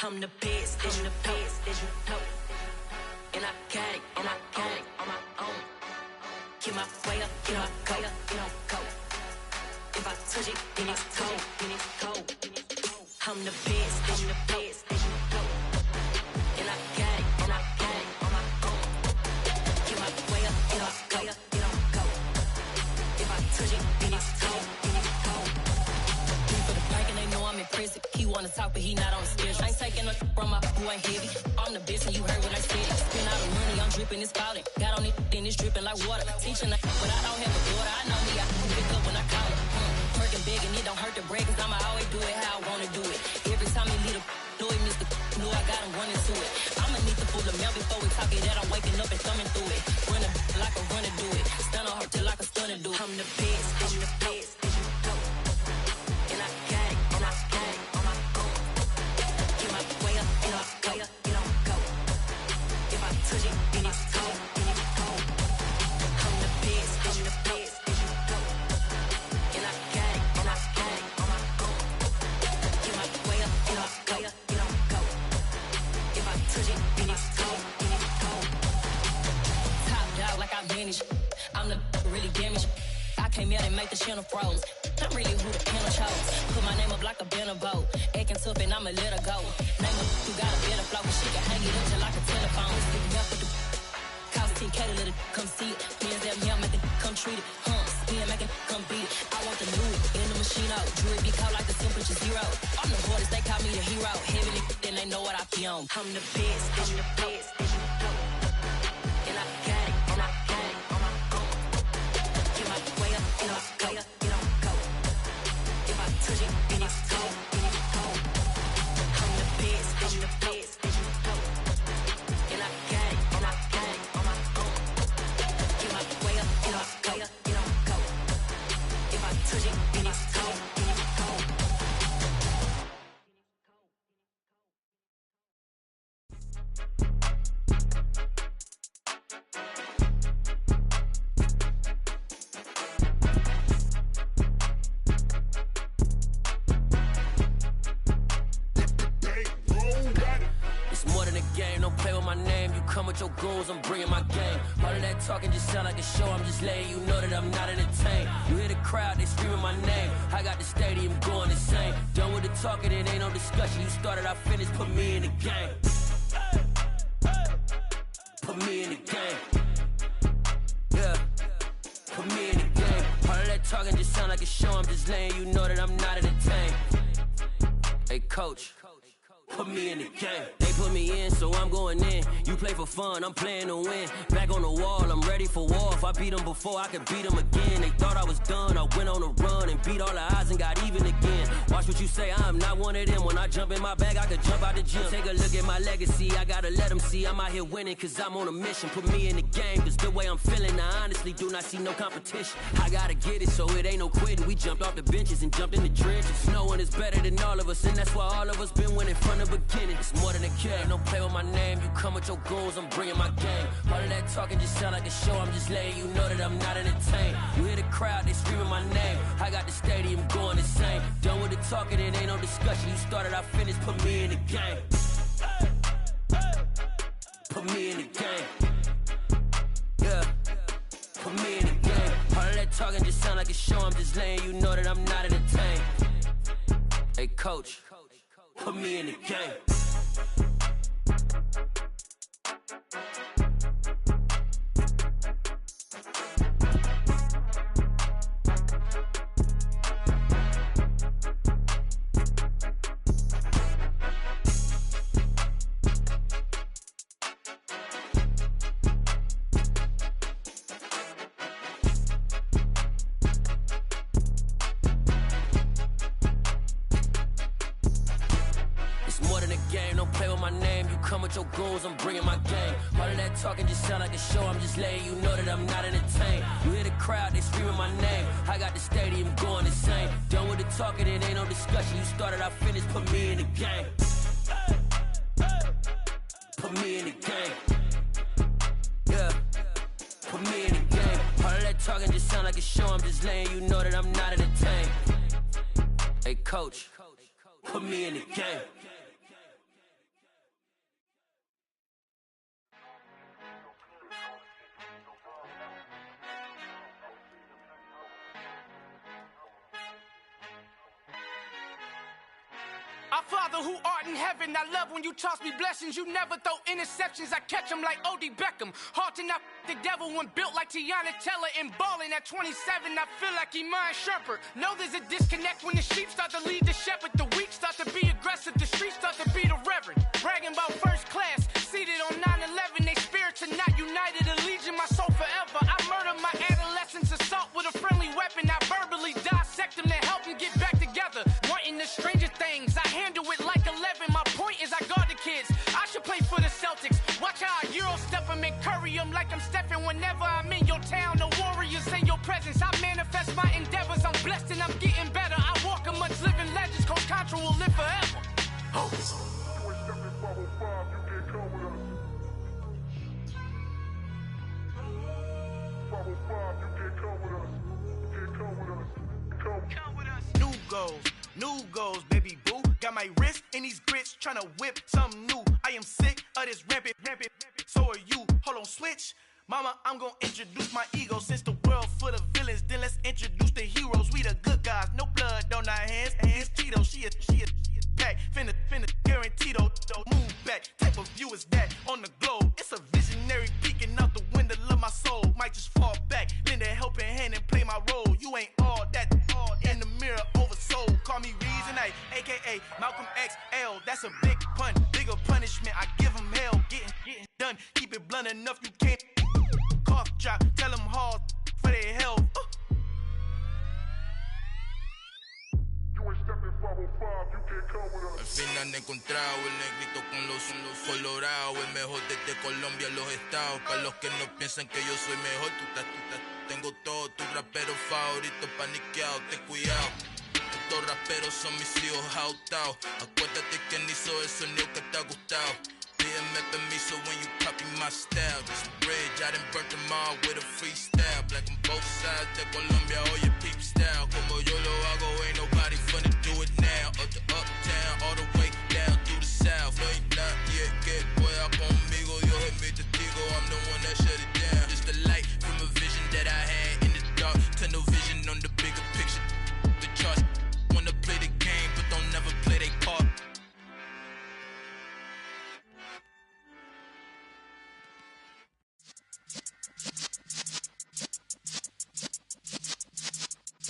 I'm the best, and you know, and I got it, and I got it on my own. Get my way up, get my go, go. If I touch it, then it's cold, I'm the best, and you know, and I got it, and I got it on my own. Get my way up, get my go. If I touch it, then it's cold, For the bank and they know I'm impressive. He wanna talk, but he not on the schedule. I ain't taking a from my boy ain't heavy. I'm the best and you heard what I said. Spend all the money, I'm dripping, it's falling. Got on it, then it's dripping like water. Teaching but I don't have a daughter. I know me, I can pick up when I call it. Working big and it don't hurt to break, cause I'ma always do it how I wanna do it. Every time he lead a know he missed the know I got him running to it. I'ma need to pull the mail before we talk it that I'm waking up and thumbing through it. Running like a runner do it. Stun on her till like a stunner do it. I'm the best, and the best, and I got it, and I got it on my own. Get my way up, and I go. If I touch it, then it's cold, I'm the best, and the best, and I got it, and I got it on my own. Get my way up, and I go. If I touch it, then it's cold, Top dog like I manage. I'm the really damaged. I came out and make the channel froze. I'm really who the panel chose. Put my name up like a banner boat. Acting tough and I'ma let her go. Name her who got a better flow, but she can hang it up till like a telephone. Cost 10K to let it come see it. Hands that me, I make it come treat it. Spin, make it come beat it. I want the new in the machine out. Jewelry be caught like the temperature zero. I'm the hardest, they call me the hero. Heavily, then they know what I be on. I'm the best, and the best, and I got it, and I got it on my own. Get my way up, and I go. If I touch it, then it's cold, I'm the best, and the best, and I got it, and I got it on my own. Get my way up, and I go. If I touch it, then it's cold, come with your goons, I'm bringing my game. All of that talking just sound like a show, I'm just letting you know that I'm not entertained. You hear the crowd, they screaming my name. I got the stadium going insane. Done with the talking, it ain't no discussion. You started, I finished, put me in the game. Put me in the game. Yeah, put me in the game. All of that talking just sound like a show, I'm just letting you know that I'm not entertained. Hey coach, put me in the game. They put me in, so I'm going in. You play for fun, I'm playing to win. Back on the wall, I'm ready for war. If I beat them before, I could beat them again. They thought I was done, I went on a run and beat all the odds and got even again. Watch Watch what you say, I'm not one of them. When I jump in my bag, I could jump out the gym. Take a look at my legacy, I gotta let them see I'm out here winning, cause I'm on a mission. Put me in the game, cause the way I'm feeling, I honestly do not see no competition. I gotta get it, so it ain't no quitting. We jumped off the benches and jumped in the trenches. No one is better than all of us, and that's why all of us been winning from the beginning. It's more than a game, don't play with my name. You come with your goals, I'm bringing my game. All of that talking just sound like a show, I'm just letting you know that I'm not entertained. You hear the crowd, they screaming my name. I got the stadium going insane. Done with the talking, it ain't no discussion. You started, I finished, put me in the game. Put me in the game. Yeah, put me in the game. All of that talking just sound like a show, I'm just letting you know that I'm not entertained. Hey coach, put me in the game. Your goals, I'm bringing my game. All of that talking just sound like a show, I'm just letting you know that I'm not entertained. You hear the crowd, they screaming my name. I got the stadium going insane. Done with the talking, it ain't no discussion. You started, I finished, put me in the game. Put me in the game. Yeah, put me in the game. All of that talking just sound like a show, I'm just letting you know that I'm not entertained. Hey coach, put me in the game. Our Father who art in heaven, I love when you toss me blessings. You never throw interceptions, I catch them like O.D. Beckham. Hard to not the devil when built like Tiana Teller. And balling at 27, I feel like Iman Shumpert. Know there's a disconnect when the sheep start to lead the shepherd. The weak start to be aggressive, the streets start to be the reverend. Bragging about first class, seated on 9/11. They spirits are not united, a legion, my soul forever. I murder my adolescence, assault with a friendly weapon. I verbally dissect them to help them get back together. Wanting the stranger things, I handle it like 11. My point is I guard the kids. I should play for the Celtics. Watch how I Euro step them and curry them like I'm Stephen. Whenever I'm in your town, the Warriors in your presence. I manifest my endeavors. I'm blessed and I'm getting better. I walk amongst living legends. Coach Contra will live forever. Oh. New goals, baby boo. Got my wrist in these grits, tryna whip something new. I am sick of this rampant. So are you. Hold on, switch. Mama, I'm gonna introduce my ego. Since the world full of villains, then let's introduce the heroes. We the good guys, no blood on our hands. Hands Cheeto, she a pack. Finna, guaranteed don't move back. Type of view is that on the globe? It's a visionary peeking out the window of my soul. Might just fall back, lend a helping hand and play my role. You ain't all that in the mirror oversold. Call me Reason A, aka Malcolm XL. That's a big pun, bigger punishment. I give him hell, getting done. Keep it blunt enough, you can't cough drop. Tell them hard for their health. Al final he encontrado el negrito con los colorados, el mejor desde Colombia a los estados. Para los que no piensan que yo soy mejor, tengo todo, tus raperos favoritos paniqueados, ten cuidado. Estos raperos son mis hijos adoptados. Acuérdate quién hizo el sonido que te ha gustado. Pídeme permiso when you copy my style. This bridge, I done burnt them all with a freestyle. Black on both sides de Colombia, oye peep style. Como yo lo hago, ain't nobody finna do it now. Up to uptown, all the way down through the south. No ain't not yet, que pueda conmigo. Dios es mi testigo, I'm the one that shut it down. Just a light from a vision that I had in the dark. Tunnel vision on the bigger picture. The charts wanna play the game, but don't never play their part.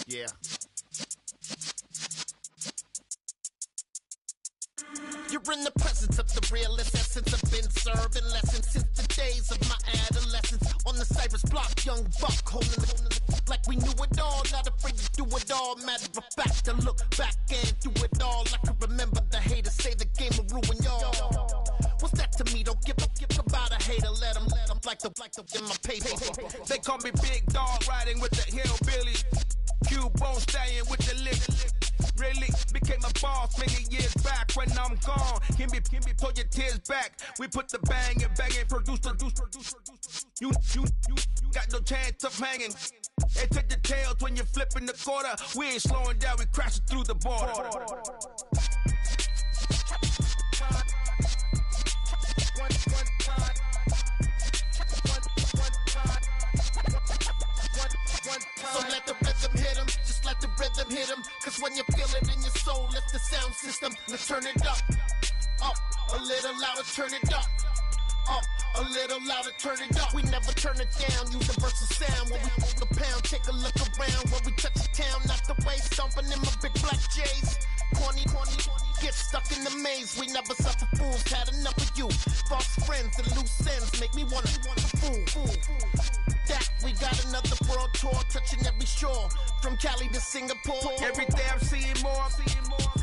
Yeah. You're in the presence of the realest essence. I've been serving lessons since the days of my adolescence. On the Cypress block, young buck holding it like we knew it all. Not afraid to do it all. all. Matter of fact, I look back and do it all. I can remember the haters say the game will ruin y'all. What's that to me? Don't give about a hater. Let them like the in my paper. They call me Big Dog, riding with the hillbillies. Cubone stallion with the lip. Really became a boss many years back. When I'm gone, can be pull your tears back. We put the bang and produce. You got no chance of hanging. They take the tails when you're flipping the quarter. We ain't slowing down, we crashing through the border. So let the rhythm hit him, just let the rhythm hit him. Cause when you feel it in your soul, lift the sound system. Let's turn it up, a little louder, turn it up. A little louder, turn it up. We never turn it down, universal sound. When we hold the pound, take a look around. When we touch the town, not the way, stomping in my big black J's. Corny, get stuck in the maze. We never suffer fools, had enough of you. False friends and loose ends make me wanna fool. That we got another world tour, touching every shore, from Cali to Singapore. Every day I'm seeing more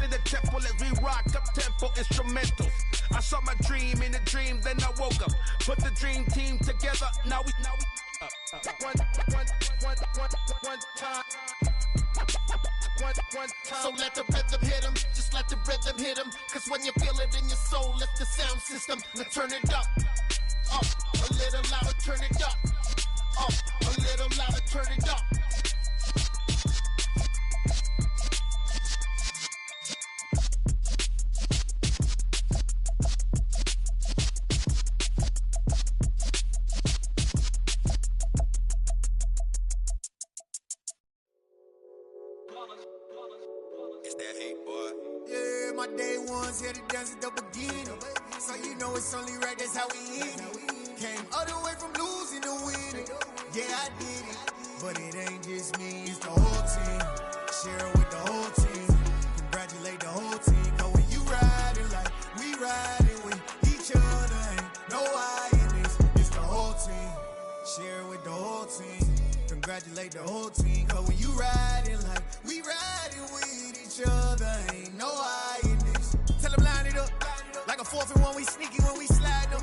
in the temple as we rock up tempo instrumentals. I saw my dream in a dream, then I woke up. Put the dream team together. Now we one time. So let the rhythm hit him, just let the rhythm hit him. Cause when you feel it in your soul, lift the sound system. Now turn it up, a little louder, turn it up. A little louder, turn it up. It's that hate, boy. Yeah, my day ones here to dance at the beginning. So you know it's only right, that's how we end it. Came all the way from losing to winning. Yeah, I did it. But it ain't just me, it's the whole team. Share it with the whole team. Congratulate the whole team. Cause when you riding like we riding with each other, ain't no I in this. It's the whole team. Share it with the whole team. Congratulate the whole team. Cause when you riding like we riding with each other, ain't no I in this. Tell them line it up. Like a 4th and 1, we sneaky when we slide them.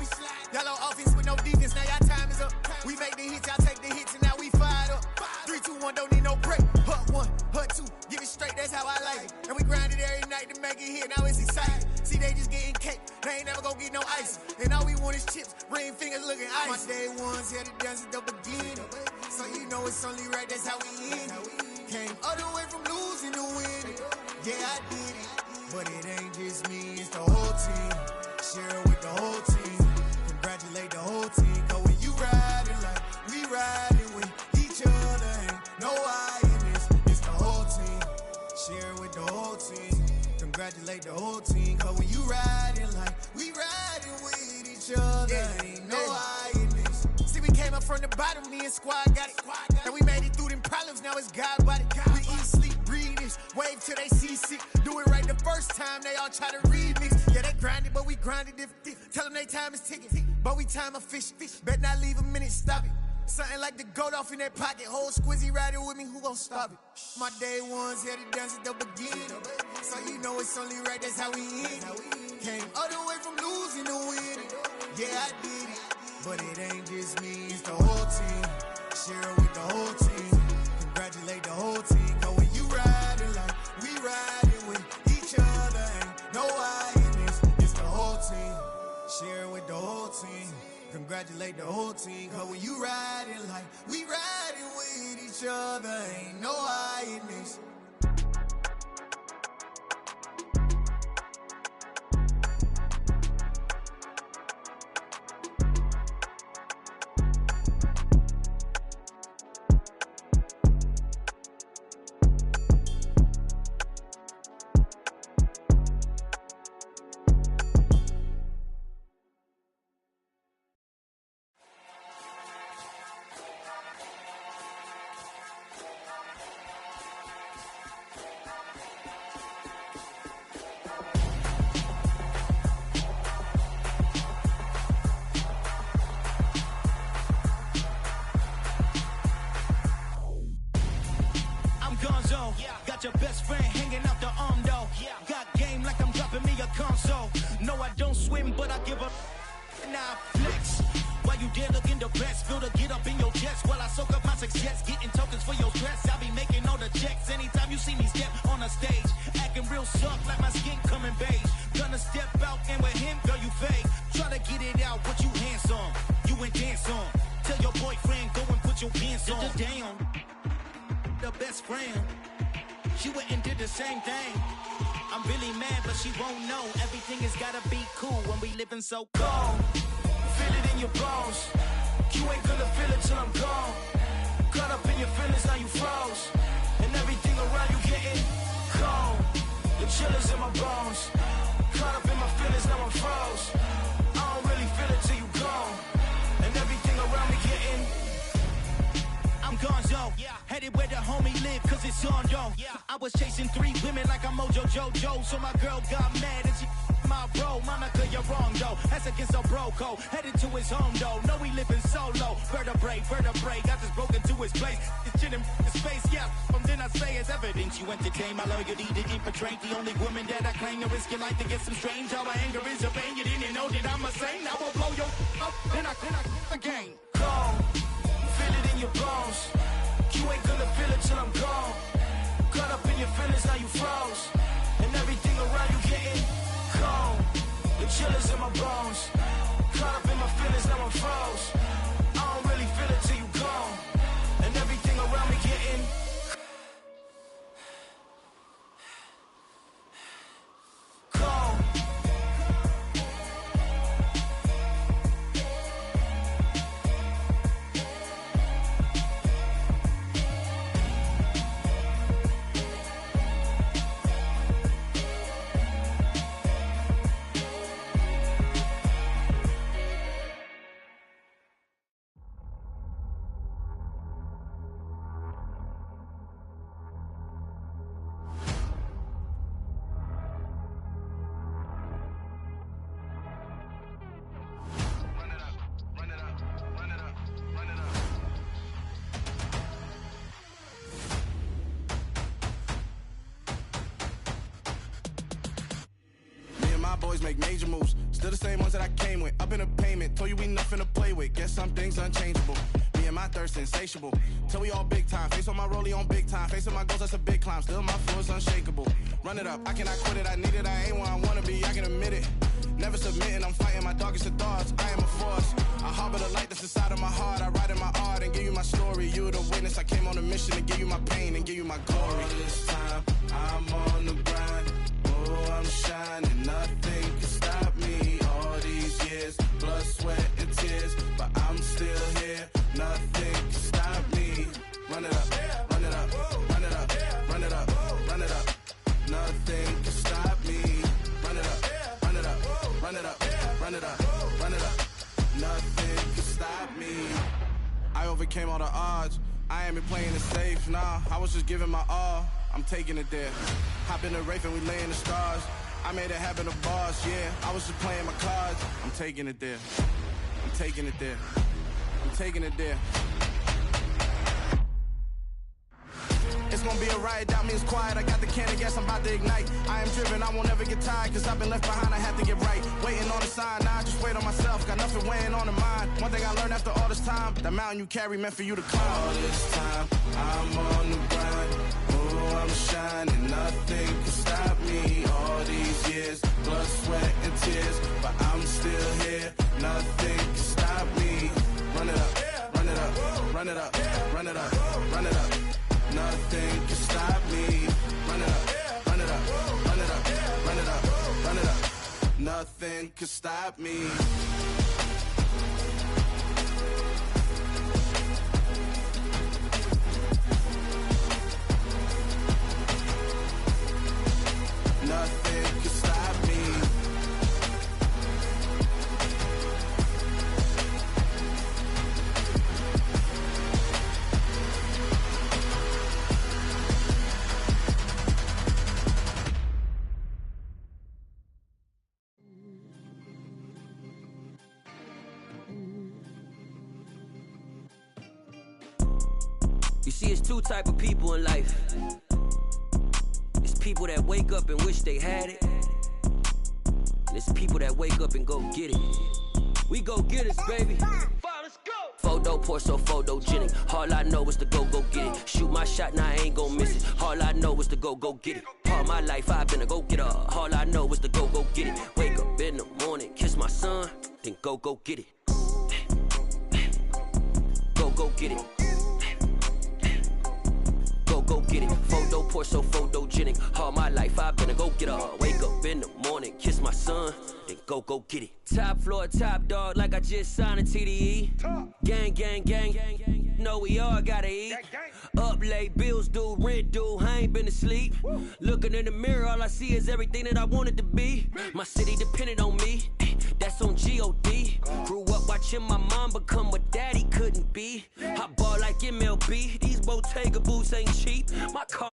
Y'all on offense with no defense, now y'all time is up. We make the hits, y'all take the hits, and now we fired up. 3, 2, 1, don't need no break. Hut 1, hut 2, give it straight, that's how I like it. And we grind it every night to make it here, now it's exciting. See, they just getting cake, they ain't never gonna get no ice. And all we want is chips, ring fingers looking ice. My day ones here to dance at the beginning. So you know it's only right, that's how we end it. Came all the way from losing to winning. Yeah, I did it. But it ain't just me, it's the whole team. Share it with the whole team. Congratulate the whole team. Cause when you riding like we riding with each other, ain't no I in this. It's the whole team. Share it with the whole team. Congratulate the whole team. Cause when you riding like we riding with each other, ain't no I in this. See, we came up from the bottom, me and squad got it. And we made it through them problems, now it's God body. We eat, sleep, breathe this, wave till they seasick. Do it right the first time, they all try to remix. Yeah, they grinded, but we grinded different. Tell them they time is ticking, but we time a fish. Bet not leave a minute, stop it. Something like the goat off in that pocket. Whole squizzy riding with me, who gon' stop it? My day ones here to dance at the beginning. So you know it's only right, that's how we end it. Came all the way from losing to winning. Yeah, I did it. But it ain't just me, it's the whole team. Share it with the whole team. Congratulate the whole team. Cause when you riding like we riding with each other, ain't no I in this. It's the whole team. Share it with the whole team. Congratulate the whole team. Cause when you riding like we riding with each other, ain't no I in this. gonzo. Got your best friend hanging out the arm though. Got game like I'm dropping me a console. No, I don't swim, but I give a nah flex. Why you dare look in the best? Feel the get up in your chest while I soak up my success. Getting tokens for your stress. I be making all the checks anytime you see me step on a stage. Acting real soft like my skin coming beige. Gonna step out and with him, girl, you fake. Try to get it out, but you handsome. You ain't dance on. Tell your boyfriend, go and put your pants on. Damn, the best friend. She went and did the same thing. I'm really mad, but she won't know. Everything has gotta be cool when we living so cold. Feel it in your bones. You ain't gonna feel it till I'm gone. Caught up in your feelings, now you froze. And everything around you getting cold. The chill is in my bones. Caught up in my feelings, now I'm froze. I don't really feel it till you gone. And everything around me getting I'm gonzo, headed where the homie live, cause it's on, yo. I was chasing 3 women like I'm Mojo Jojo, so my girl got mad and she my bro. Monica, you're wrong, though. That's against our bro code. Headed to his home, though. No, we living solo. Vertebrae, got this broken to his place. It's chin in his face, yeah. From then I say it's evidence you entertain my loyalty to infiltrate. The only woman that I claim to risk your life to get some strange. All my anger is a pain. You didn't know that I'm a saint. I will blow your up, then I again. Cold. Feel it in your bones. You ain't gonna feel it till I'm gone. Caught up in your feelings, now you froze. And everything around you getting cold. The chill is in my bones. Caught up in my feelings, now I'm froze. I don't really feel it till you gone. And everything around me getting cold. Boys make major moves, still the same ones that I came with. Up in the payment, told you we nothing to play with. Guess some things unchangeable. Me and my thirst insatiable. Till we all big time. Face on my rollie on big time. Facing my goals, that's a big climb. Still my flow is unshakable. Run it up, I cannot quit it. I need it, I ain't where I wanna be. I can admit it. Never submitting, I'm fighting my darkest of thoughts. I am a force. I harbor the light that's inside of my heart. I write in my art and give you my story. You the witness. I came on a mission to give you my pain and give you my glory. All this time, I'm on the grind. Oh, I'm shining. Nothing can stop me. All these years, blood, sweat, and tears, but I'm still here. Nothing can stop me. Run it up, run it up, run it up, run it up, run it up. Nothing can stop me. Run it up, run it up, run it up, run it up, run it up. Nothing can stop me. I overcame all the odds. I ain't been playing it safe, nah. I was just giving my all. I'm taking it there. Hop in the Wraith and we lay in the stars. I made it happen to boss, yeah. I was just playing my cards. I'm taking it there. I'm taking it there. I'm taking it there. It's gonna be a riot, doubt me it's quiet. I got the can of gas, I'm about to ignite. I am driven, I won't ever get tired, cause I've been left behind, I have to get right. Waiting on the sign, now I just wait on myself. Got nothing weighing on the mind. One thing I learned after all this time, the mountain you carry meant for you to climb. All this time, I'm on the grind. Oh, I'm shining, nothing can stop me. All these years, blood, sweat, and tears, but I'm still here. Nothing can stop me. Run it up, run it up, run it up, run it up, run it up. Nothing can stop me. Run it up, run it up, run it up, run it up, run it up. Nothing can stop me. Nothing can stop me. You see, it's two type of people in life. people that wake up and wish they had it. And it's people that wake up and go get it. We go get it, baby. Let's go. Photo pour so photogenic. All I know is to go get it. Shoot my shot, now I ain't gon' miss it. All I know is to go get it. All my life I've been a go-getter. All I know is to go get it. Wake up in the morning, kiss my son, then go get it. Go get it. Go get it. Photo pour so photogenic. All my life I've been a go-getter. Wake up in the morning, kiss my son, then go get it. Top floor, top dog, like I just signed a TDE. Gang, gang, gang, gang. Know we all gotta eat. Up late, bills due, rent due, I ain't been asleep. Looking in the mirror, all I see is everything that I wanted to be. My city depended on me, that's on G.O.D. Grew up watching my mom become what daddy couldn't be. I ball like MLB, these Bottega boots ain't cheap. My car